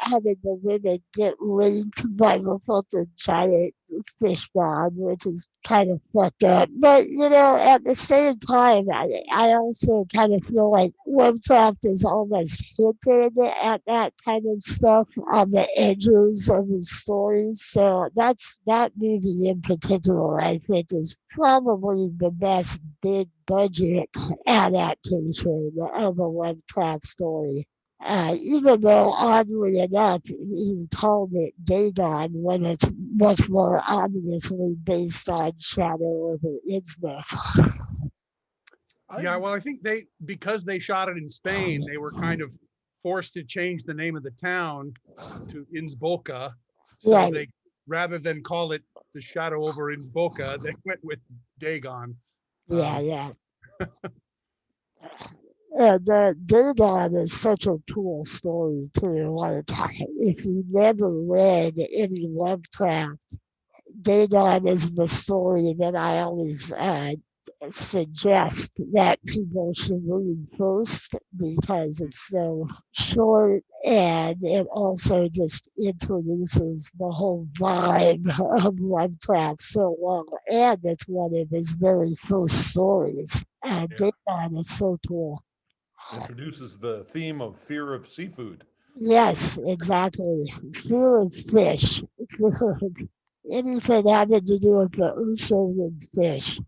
having the women get raped by the fucking giant fish god, which is kind of fucked up. But at the same time, I also kind of feel like Lovecraft is almost hinted at that kind of stuff on the edges of his stories. So that movie in particular, I think, is probably the best big budget adaptation of a Lovecraft story. Even though, oddly enough, he called it Dagon when it's much more obviously based on Shadow over Innsmouth. Yeah, well, I think because they shot it in Spain, they were kind of forced to change the name of the town to Innsbruck. So Right. they, rather than call it the Shadow over Innsbruck, they went with Dagon. Yeah, yeah. The Dagon is such a cool story too. Like, if you never read any Lovecraft, Dagon is the story that I always suggest that people should read first because it's so short and it also just introduces the whole vibe of Lovecraft so well. And it's one of his very first stories. Dagon is so cool. Introduces the theme of fear of seafood. Yes, exactly. Fear of fish. Anything having to do with the ocean and fish.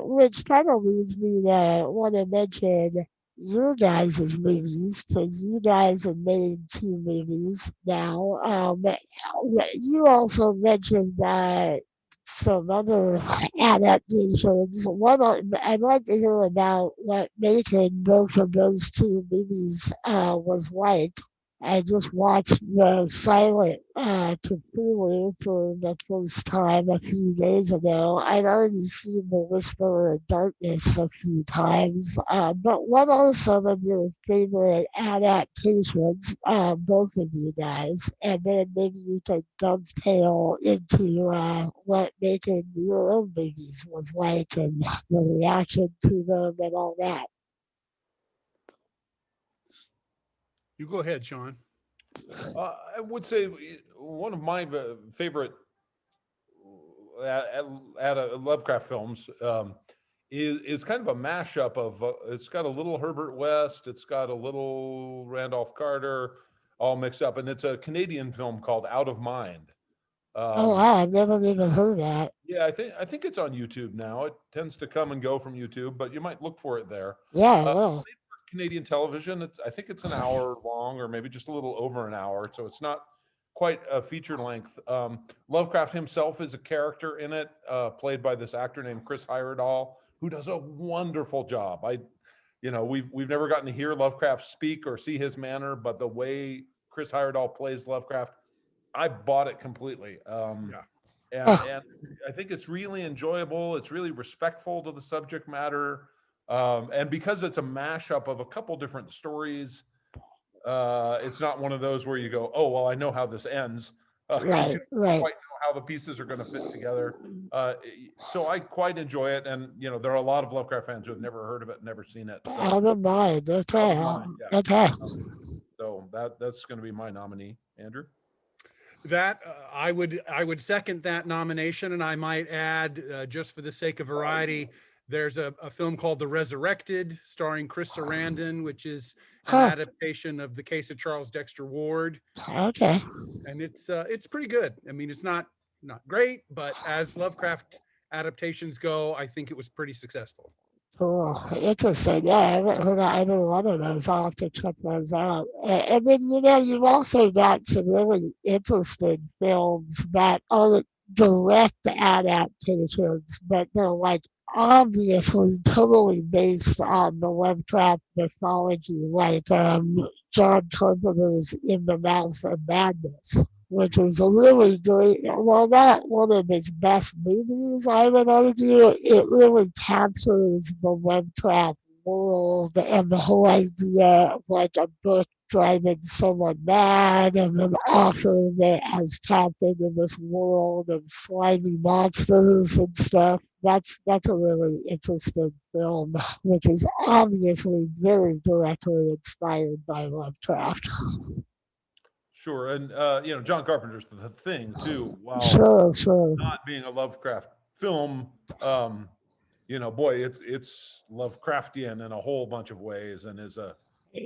Which kind of leads me to want to mention you guys' movies, because you guys have made two movies now. You also mentioned some other adaptations. I'd like to hear about what making both of those two movies was like. I just watched the Silent Cthulhu for the first time a few days ago. I'd already seen The Whisperer of Darkness a few times. But what are some of your favorite adaptations, both of you guys? And then maybe you can dovetail into what making your own movies was like and the reaction to them and all that. You go ahead, Sean. I would say one of my favorite Lovecraft films is kind of a mashup of. It's got a little Herbert West, it's got a little Randolph Carter, all mixed up, and it's a Canadian film called Out of Mind. Oh, wow, I've never even heard that. Yeah, I think it's on YouTube now. It tends to come and go from YouTube, but you might look for it there. Yeah, well. Canadian television. I think it's an hour long, or maybe just a little over an hour. So it's not quite a feature length. Lovecraft himself is a character in it, played by this actor named Chris Heyerdahl, who does a wonderful job. We've never gotten to hear Lovecraft speak or see his manner, but the way Chris Heyerdahl plays Lovecraft, I bought it completely. And I think it's really enjoyable. It's really respectful to the subject matter. And because it's a mashup of a couple different stories, it's not one of those where you go, oh, well, I know how this ends. Right, You don't right. quite know how the pieces are going to fit together. So I quite enjoy it. And, there are a lot of Lovecraft fans who have never heard of it, never seen it. So, Out of mind. Okay. out of mind, yeah. Okay. So that's going to be my nominee, Andrew. That I would second that nomination, and I might add, just for the sake of variety, there's a film called The Resurrected, starring Chris Sarandon, which is an Huh. adaptation of the case of Charles Dexter Ward, Okay. and it's pretty good. I mean, it's not great, but as Lovecraft adaptations go, I think it was pretty successful. Cool. Interesting. Yeah, I haven't heard of either one of those. I'll have to check those out. And then, you've also got some really interesting films that are direct adaptations, but they're like obviously totally based on the Lovecraft mythology, like John Carpenter's In the Mouth of Madness, which is a really great, well, not one of his best movies, I would argue. It really captures the Lovecraft world and the whole idea of like a book driving someone mad and an author that has tapped into this world of slimy monsters and stuff. That's a really interesting film, which is obviously very directly inspired by Lovecraft. Sure. And, John Carpenter's The Thing, too, while Sure. not being a Lovecraft film, boy, it's Lovecraftian in a whole bunch of ways and is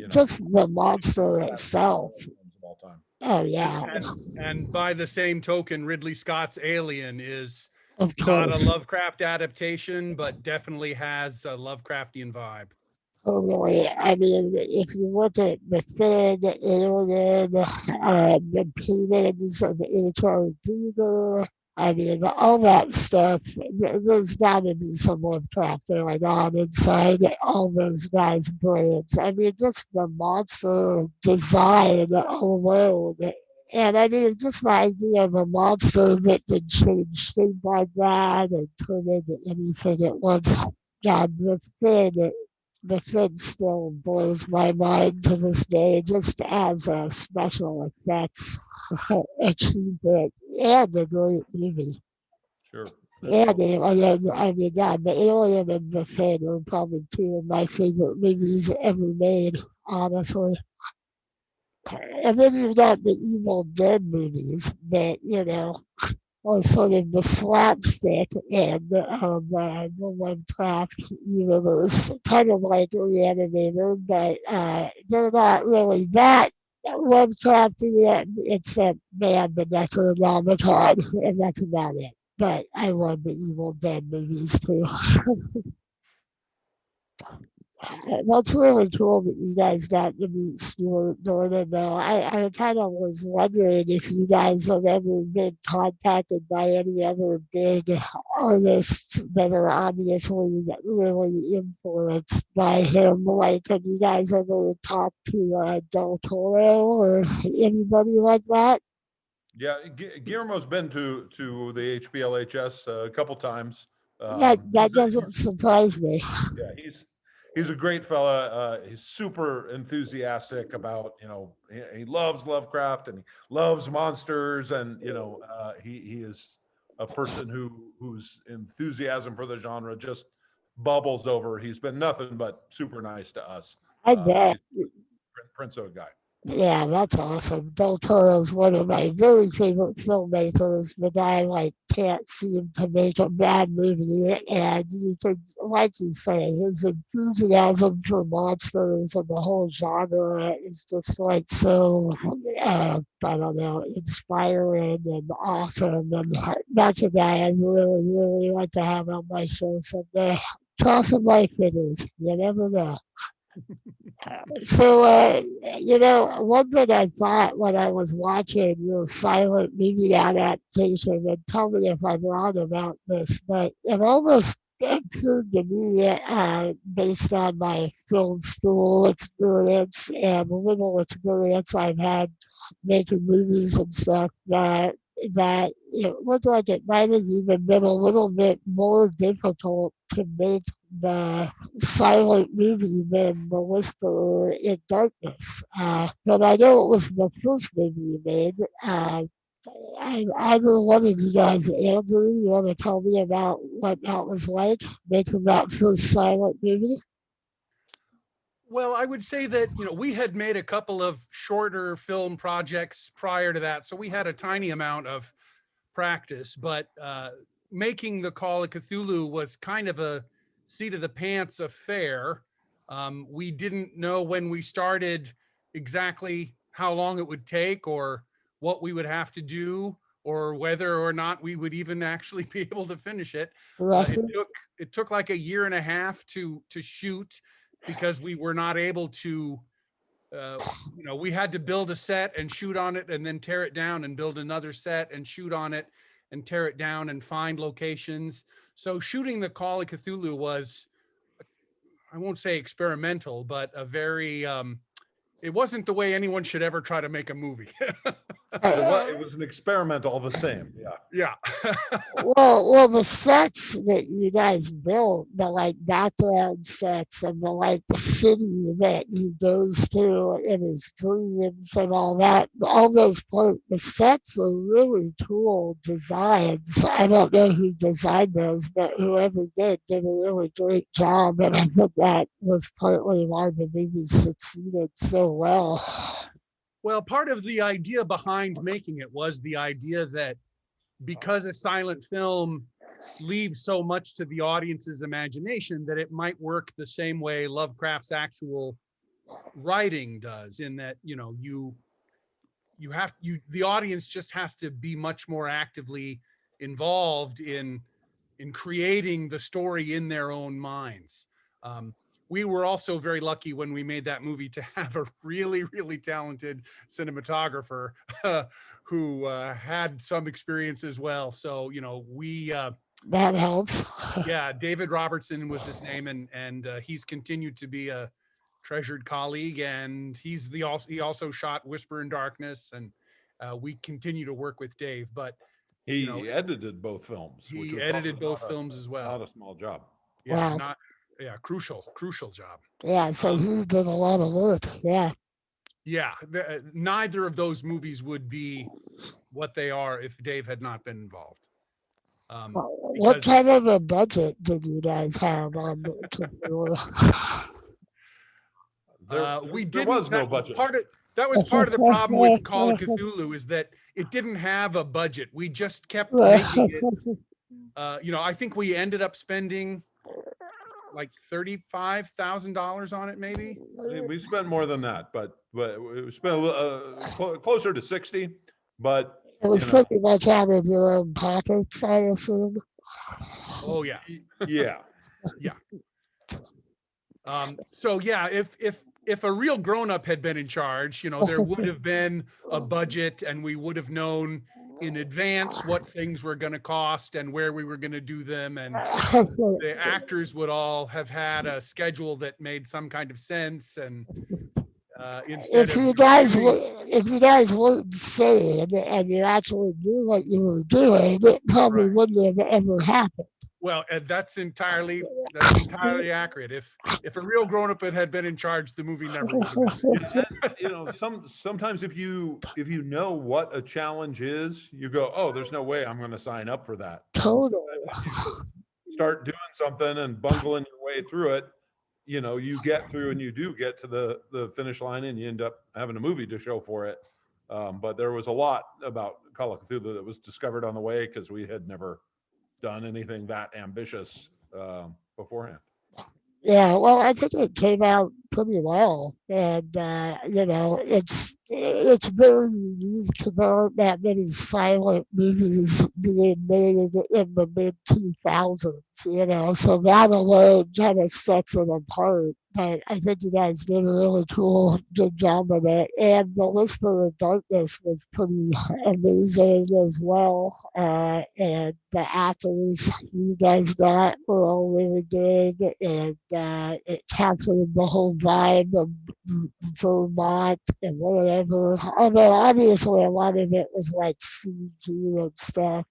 Just the monster itself. of all time. Oh, yeah. And by the same token, Ridley Scott's Alien is Of not a course. Lovecraft adaptation, but definitely has a Lovecraftian vibe. Totally. I mean, if you look at The Thing, Alien, the paintings of H.R. Giger, I mean, all that stuff, there's got to be some Lovecraft going on inside all those guys' brains. I mean, just the monster design alone. And I mean, just the idea of a monster that can change shape like that and turn into anything it wants. God, the thing still blows my mind to this day, just as a special effects achievement and a great movie. Sure. And the Alien and The Thing are probably two of my favorite movies ever made, honestly. And then you've got the Evil Dead movies that, or sort of the slapstick and the Lovecraft universe, kind of like reanimated, but they're not really that Lovecraftian, except Man, the Necronomicon, and that's about it. But I love the Evil Dead movies too. That's really cool that you guys got to meet Stuart Gordon, though. I kind of was wondering if you guys have ever been contacted by any other big artists that are obviously really influenced by him. Like, have you guys ever talked to Del Toro or anybody like that? Yeah, Guillermo's been to the HPLHS a couple times. That doesn't surprise me. Yeah, he's a great fella. He's super enthusiastic about, he loves Lovecraft and he loves monsters, and he is a person whose enthusiasm for the genre just bubbles over. He's been nothing but super nice to us. I bet. Prince of a guy. Yeah, that's awesome. Del Toro's one of my very favorite filmmakers. The guy can't seem to make a bad movie, and you could, like you say, his enthusiasm for monsters and the whole genre is just so I don't know, inspiring and awesome. And that's a guy I really, really want to have on my show someday. Toss him life it is. You never know. So, one thing I thought when I was watching your silent movie adaptation, and tell me if I'm wrong about this, but it almost appeared to me, based on my film school experience and little experience I've had making movies and stuff, that it looked like it might have even been a little bit more difficult to make the silent movie than The Whisperer in Darkness. But I know it was the first movie you made. Either one of you guys, Andrew, you want to tell me about what that was like, making that first silent movie? Well, I would say that, we had made a couple of shorter film projects prior to that, so we had a tiny amount of practice, but making the Call of Cthulhu was kind of a seat of the pants affair. We didn't know when we started exactly how long it would take or what we would have to do or whether or not we would even actually be able to finish it. It took like a year and a half to shoot because we were not able to we had to build a set and shoot on it and then tear it down and build another set and shoot on it and tear it down and find locations. So shooting the Call of Cthulhu was, I won't say experimental, but a very, it wasn't the way anyone should ever try to make a movie. It was an experiment all the same. Yeah. Well, the sets that you guys built, the background sets and the city that he goes to in his dreams and all that, all those the sets are really cool designs. I don't know who designed those, but whoever did a really great job, and I think that was partly why the movie succeeded so well. Well, part of the idea behind making it was the idea that because a silent film leaves so much to the audience's imagination, that it might work the same way Lovecraft's actual writing does, in that, the audience just has to be much more actively involved in creating the story in their own minds. We were also very lucky when we made that movie to have a really, really talented cinematographer who had some experience as well. So, that helps. Yeah, David Robertson was his name, and he's continued to be a treasured colleague, and he also shot Whisper in Darkness, and we continue to work with Dave. But he edited both films. He edited both films as well. Not a small job. Yeah, wow. Crucial job. Yeah, so he did a lot of work. Yeah. Yeah, neither of those movies would be what they are if Dave had not been involved. What kind of a budget did you guys have on the There was no budget. That was part of the problem with Call of Cthulhu, is that it didn't have a budget. We just kept making it. I think we ended up spending like $35,000 on it, maybe. We spent more than that, but we spent closer to 60. But it was pretty much out of your own pockets, I assume. Oh yeah, yeah. So yeah, if a real grown-up had been in charge, there would have been a budget, and we would have known in advance what things were going to cost and where we were going to do them, and the actors would all have had a schedule that made some kind of sense. And if you guys weren't insane and you actually knew what you were doing, it probably wouldn't have ever happened. Well, that's entirely accurate. If a real grown-up had been in charge, the movie never would have. Sometimes if you know what a challenge is, you go, oh, there's no way I'm going to sign up for that. Totally. Start doing something and bungling your way through it. You get through and you do get to the finish line, and you end up having a movie to show for it. But there was a lot about Call of Cthulhu that was discovered on the way because we had never done anything that ambitious beforehand. Yeah, well, I think it came out pretty well, and it's very unique to know that many silent movies being made in the mid 2000s. So that alone kind of sets it apart. but I think you guys did a really cool, good job of it. And the Whisper of Darkness was pretty amazing as well. And the actors you guys got were all really good, and it captured the whole vibe of Vermont and whatever. Although obviously a lot of it was like CG and stuff.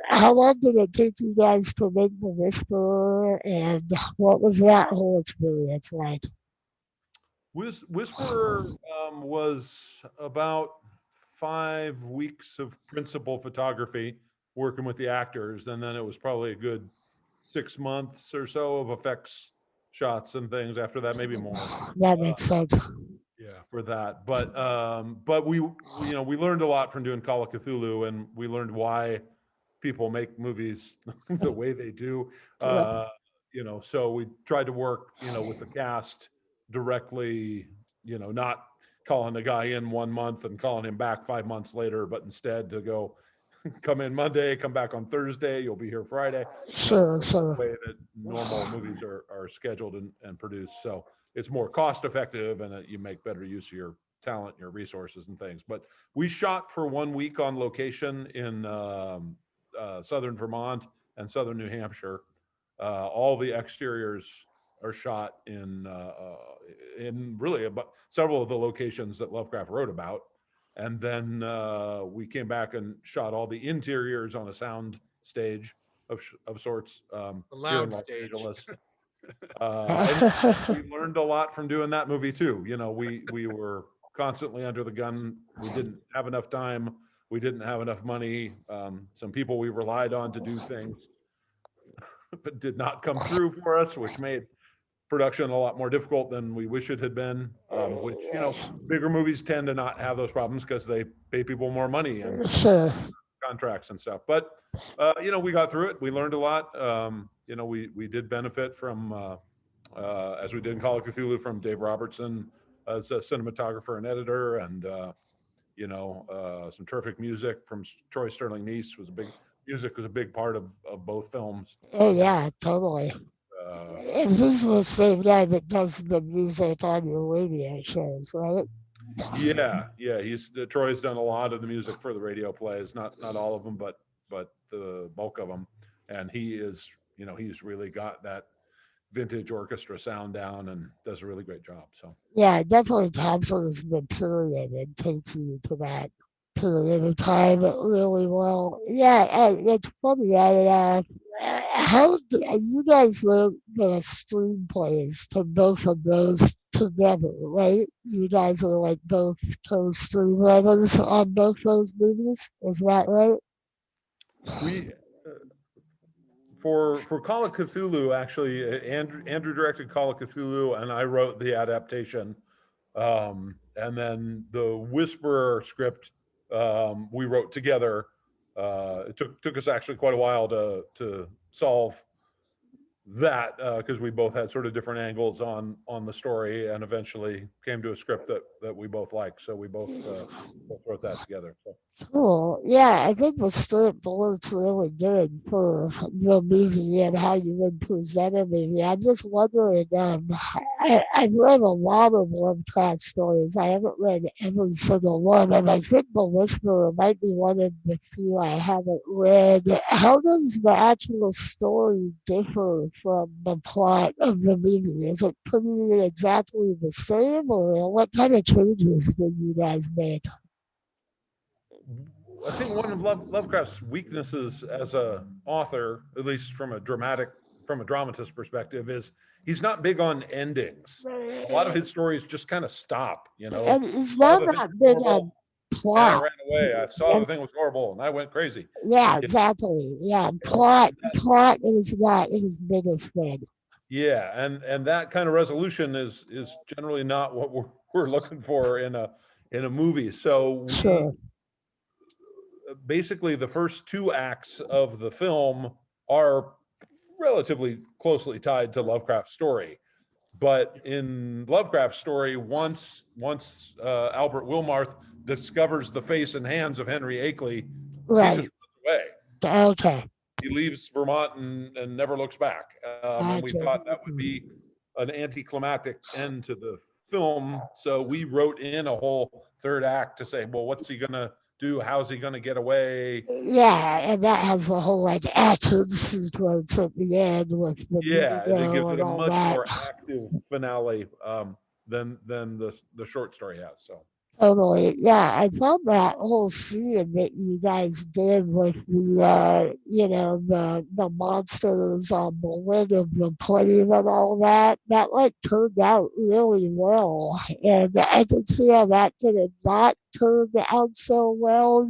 How long did it take you guys to make the Whisperer, and what was that whole experience like? Whisperer was about 5 weeks of principal photography working with the actors, and then it was probably a good 6 months or so of effects shots and things after that, maybe more. That makes sense. Yeah, for that. But we learned a lot from doing Call of Cthulhu, and we learned why people make movies the way they do. So we tried to work, with the cast directly, not calling a guy in 1 month and calling him back 5 months later, but instead to go come in Monday, come back on Thursday, you'll be here Friday. Sure. The way that normal movies are scheduled and produced. So it's more cost effective, and you make better use of your talent, your resources and things. But we shot for 1 week on location in southern Vermont and southern New Hampshire. All the exteriors are shot in really about several of the locations that Lovecraft wrote about. And then we came back and shot all the interiors on a sound stage of sorts. The here in loud Los stage. Angeles. And we learned a lot from doing that movie too. We were constantly under the gun. We didn't have enough time. We didn't have enough money. Some people we relied on to do things but did not come through for us, which made production a lot more difficult than we wish it had been. Which, bigger movies tend to not have those problems because they pay people more money and Sure. contracts and stuff. But we got through it. We learned a lot. We did benefit from, as we did in Call of Cthulhu, from Dave Robertson as a cinematographer and editor, and some terrific music from Troy Sterling Neese. Music was a big part of both films. Oh yeah, totally. And this was the same guy that does the music on your radio shows, right? Yeah. Troy's done a lot of the music for the radio plays, not all of them, but the bulk of them. And he is, he's really got that vintage orchestra sound down and does a really great job. So yeah, it definitely captures the period and takes you to that period of time really well. Yeah, it's funny. You guys wrote the screenplays to both of those together, right? You guys are like both co-screenwriters on both those movies. Is that right? we for Call of Cthulhu, actually, Andrew directed Call of Cthulhu, and I wrote the adaptation. And then the Whisperer script we wrote together. It took us actually quite a while to solve that because we both had sort of different angles on the story, and eventually came to a script that we both liked. So we both wrote that together. So. Cool. Yeah, I think the script looks really good for the movie and how you would present a movie. I'm just wondering, I've read a lot of Lovecraft stories. I haven't read every single one, and I think The Whisperer might be one of the few I haven't read. How does the actual story differ from the plot of the movie? Is it pretty exactly the same, or what kind of changes did you guys make? I think one of Lovecraft's weaknesses as a author, at least from a dramatist perspective, is he's not big on endings. A lot of his stories just kind of stop, And he's not that big on plot. And I ran away. I saw the thing was horrible, and I went crazy. Yeah, exactly. Yeah, plot is not his biggest thing. Yeah, and that kind of resolution is generally not what we're looking for in a movie. So Sure. Basically, the first two acts of the film are relatively closely tied to Lovecraft's story. But in Lovecraft's story, once Albert Wilmarth discovers the face and hands of Henry Akeley, right. He just runs away. Okay. He leaves Vermont and never looks back. And we thought that would be an anticlimactic end to the film. So we wrote in a whole third act to say, well, what's he gonna do? How's he gonna get away? Yeah, and that has the whole like action sequence at the end with the Yeah, and it gives video it and a all much that. more active finale than the short story has. So Totally. Yeah, I found that whole scene that you guys did with the, the monsters on the lid of the plane and all that, that like turned out really well. And I could see how that could have not turned out so well,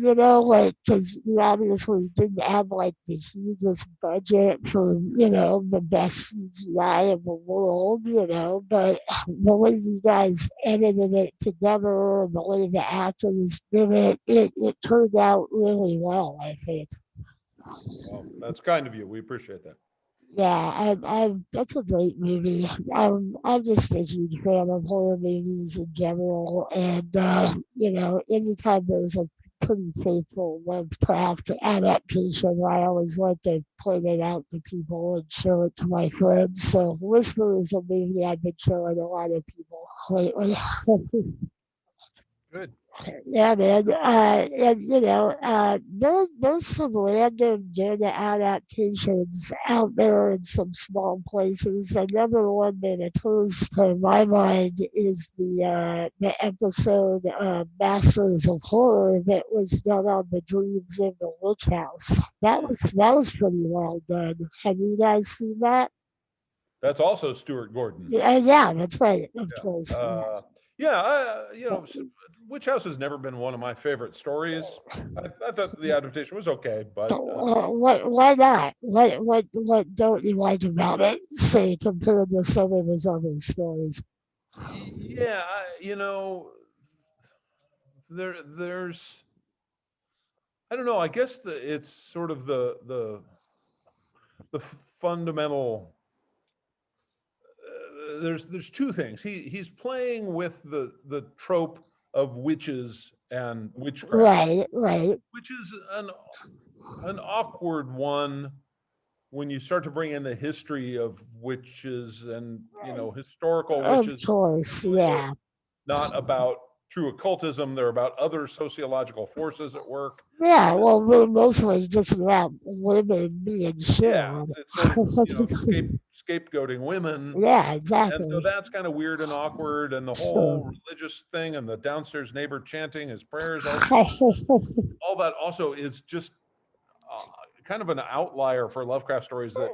like, because you obviously didn't have like the hugest budget for, the best CGI in the world, but the way you guys edited it together and the way the actors did it turned out really well, I think. well, that's kind of you. We appreciate that. Yeah, that's a great movie. I'm just a huge fan of horror movies in general, and anytime there's a pretty faithful Lovecraft adaptation, I always like to point it out to people and show it to my friends. So, Whisper is a movie I've been showing a lot of people lately. Good. Yeah, man. And there's some random good adaptations out there in some small places. Another one that occurs to my mind is the episode Masters of Horror that was done on the Dreams in the Witch House. That was pretty well done. Have you guys seen that? That's also Stuart Gordon. Yeah, that's right. Of Yeah. course. Witch House has never been one of my favorite stories. I thought the adaptation was okay, but Why not? What don't you like about it? Say compared to some of his other stories. yeah, there's I don't know. I guess it's sort of the fundamental. There's two things. He's playing with the trope of witches and witchcraft, Right. which is an awkward one when you start to bring in the history of witches and historical Of witches. course, Really yeah. not about true occultism. They're about other sociological forces at work. Yeah, well, mostly just about women being Yeah, shared. it's sort of scapegoating women. Yeah, And so exactly. that's kind of weird and awkward. And the whole religious thing and the downstairs neighbor chanting his prayers, all that also is just kind of an outlier for Lovecraft stories that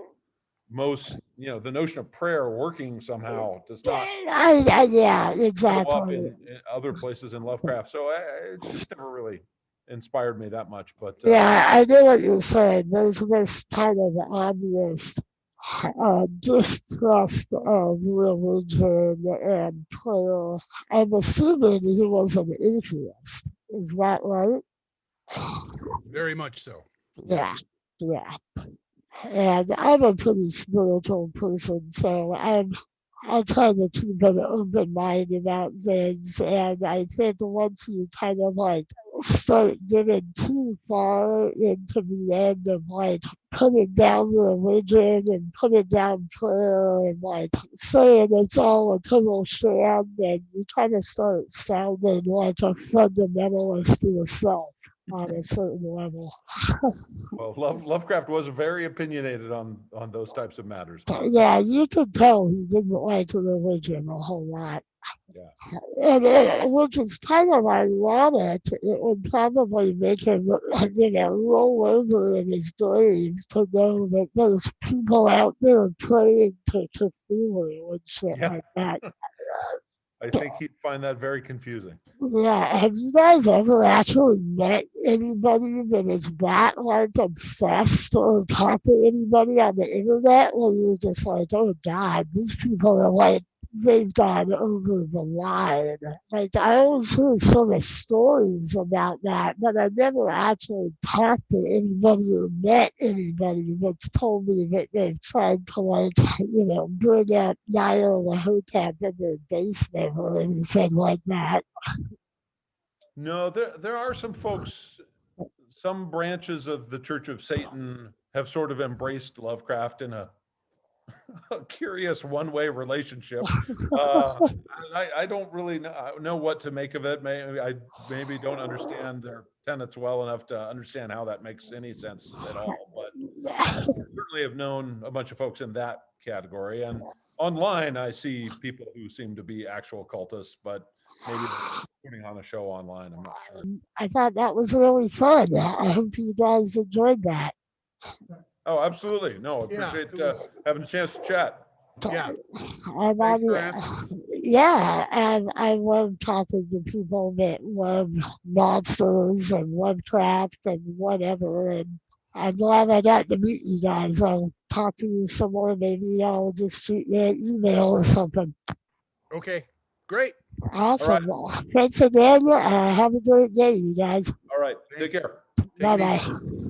most, the notion of prayer working somehow does not Yeah, show up exactly. in other places in Lovecraft. So it's just never really inspired me that much. But Yeah, I know what you're saying. There's this kind of obvious distrust of religion and prayer. I'm assuming he was an atheist. Is that right? Very much so. Yeah, yeah. And I'm a pretty spiritual person, so I try to keep an open mind about things. And I think once you kind of like start getting too far into the end of like putting down religion and putting down prayer and like saying it's all a total sham, then you kind of start sounding like a fundamentalist to yourself on a certain level. well, Lovecraft was very opinionated on those types of matters. Yeah, you could tell he didn't like religion a whole lot. Yeah. And which is kind of ironic. It would probably make him, roll over in his grave to know that there's people out there praying to Cthulhu and shit Yeah. like that. I think he'd find that very confusing. Yeah, have you guys ever actually met anybody that is that like obsessed or talked to anybody on the internet where you're just like, oh God, these people are like they've gone over the line. Like I always hear sort of stories about that, but I never actually talked to anybody or met anybody that's told me that they've tried to like, bring up Nile the Hotep in their basement or anything like that. No, there are some folks, some branches of the Church of Satan have sort of embraced Lovecraft in a a curious one-way relationship. I don't really know what to make of it. I maybe don't understand their tenets well enough to understand how that makes any sense at all. But I certainly have known a bunch of folks in that category. And online, I see people who seem to be actual cultists, but maybe putting on a show online. I'm not sure. I thought that was really fun. I hope you guys enjoyed that. Oh, absolutely. No, Yeah, appreciate it was- having a chance to chat. Yeah. And Thanks for asking us. yeah, and I love talking to people that love monsters and Lovecraft and whatever. And I'm glad I got to meet you guys. I'll talk to you some more. Maybe I'll just shoot you an email or something. Okay, great. Awesome. Thanks again. Have a great day, you guys. All right. Take Thanks. care. Take it Bye bye. easy.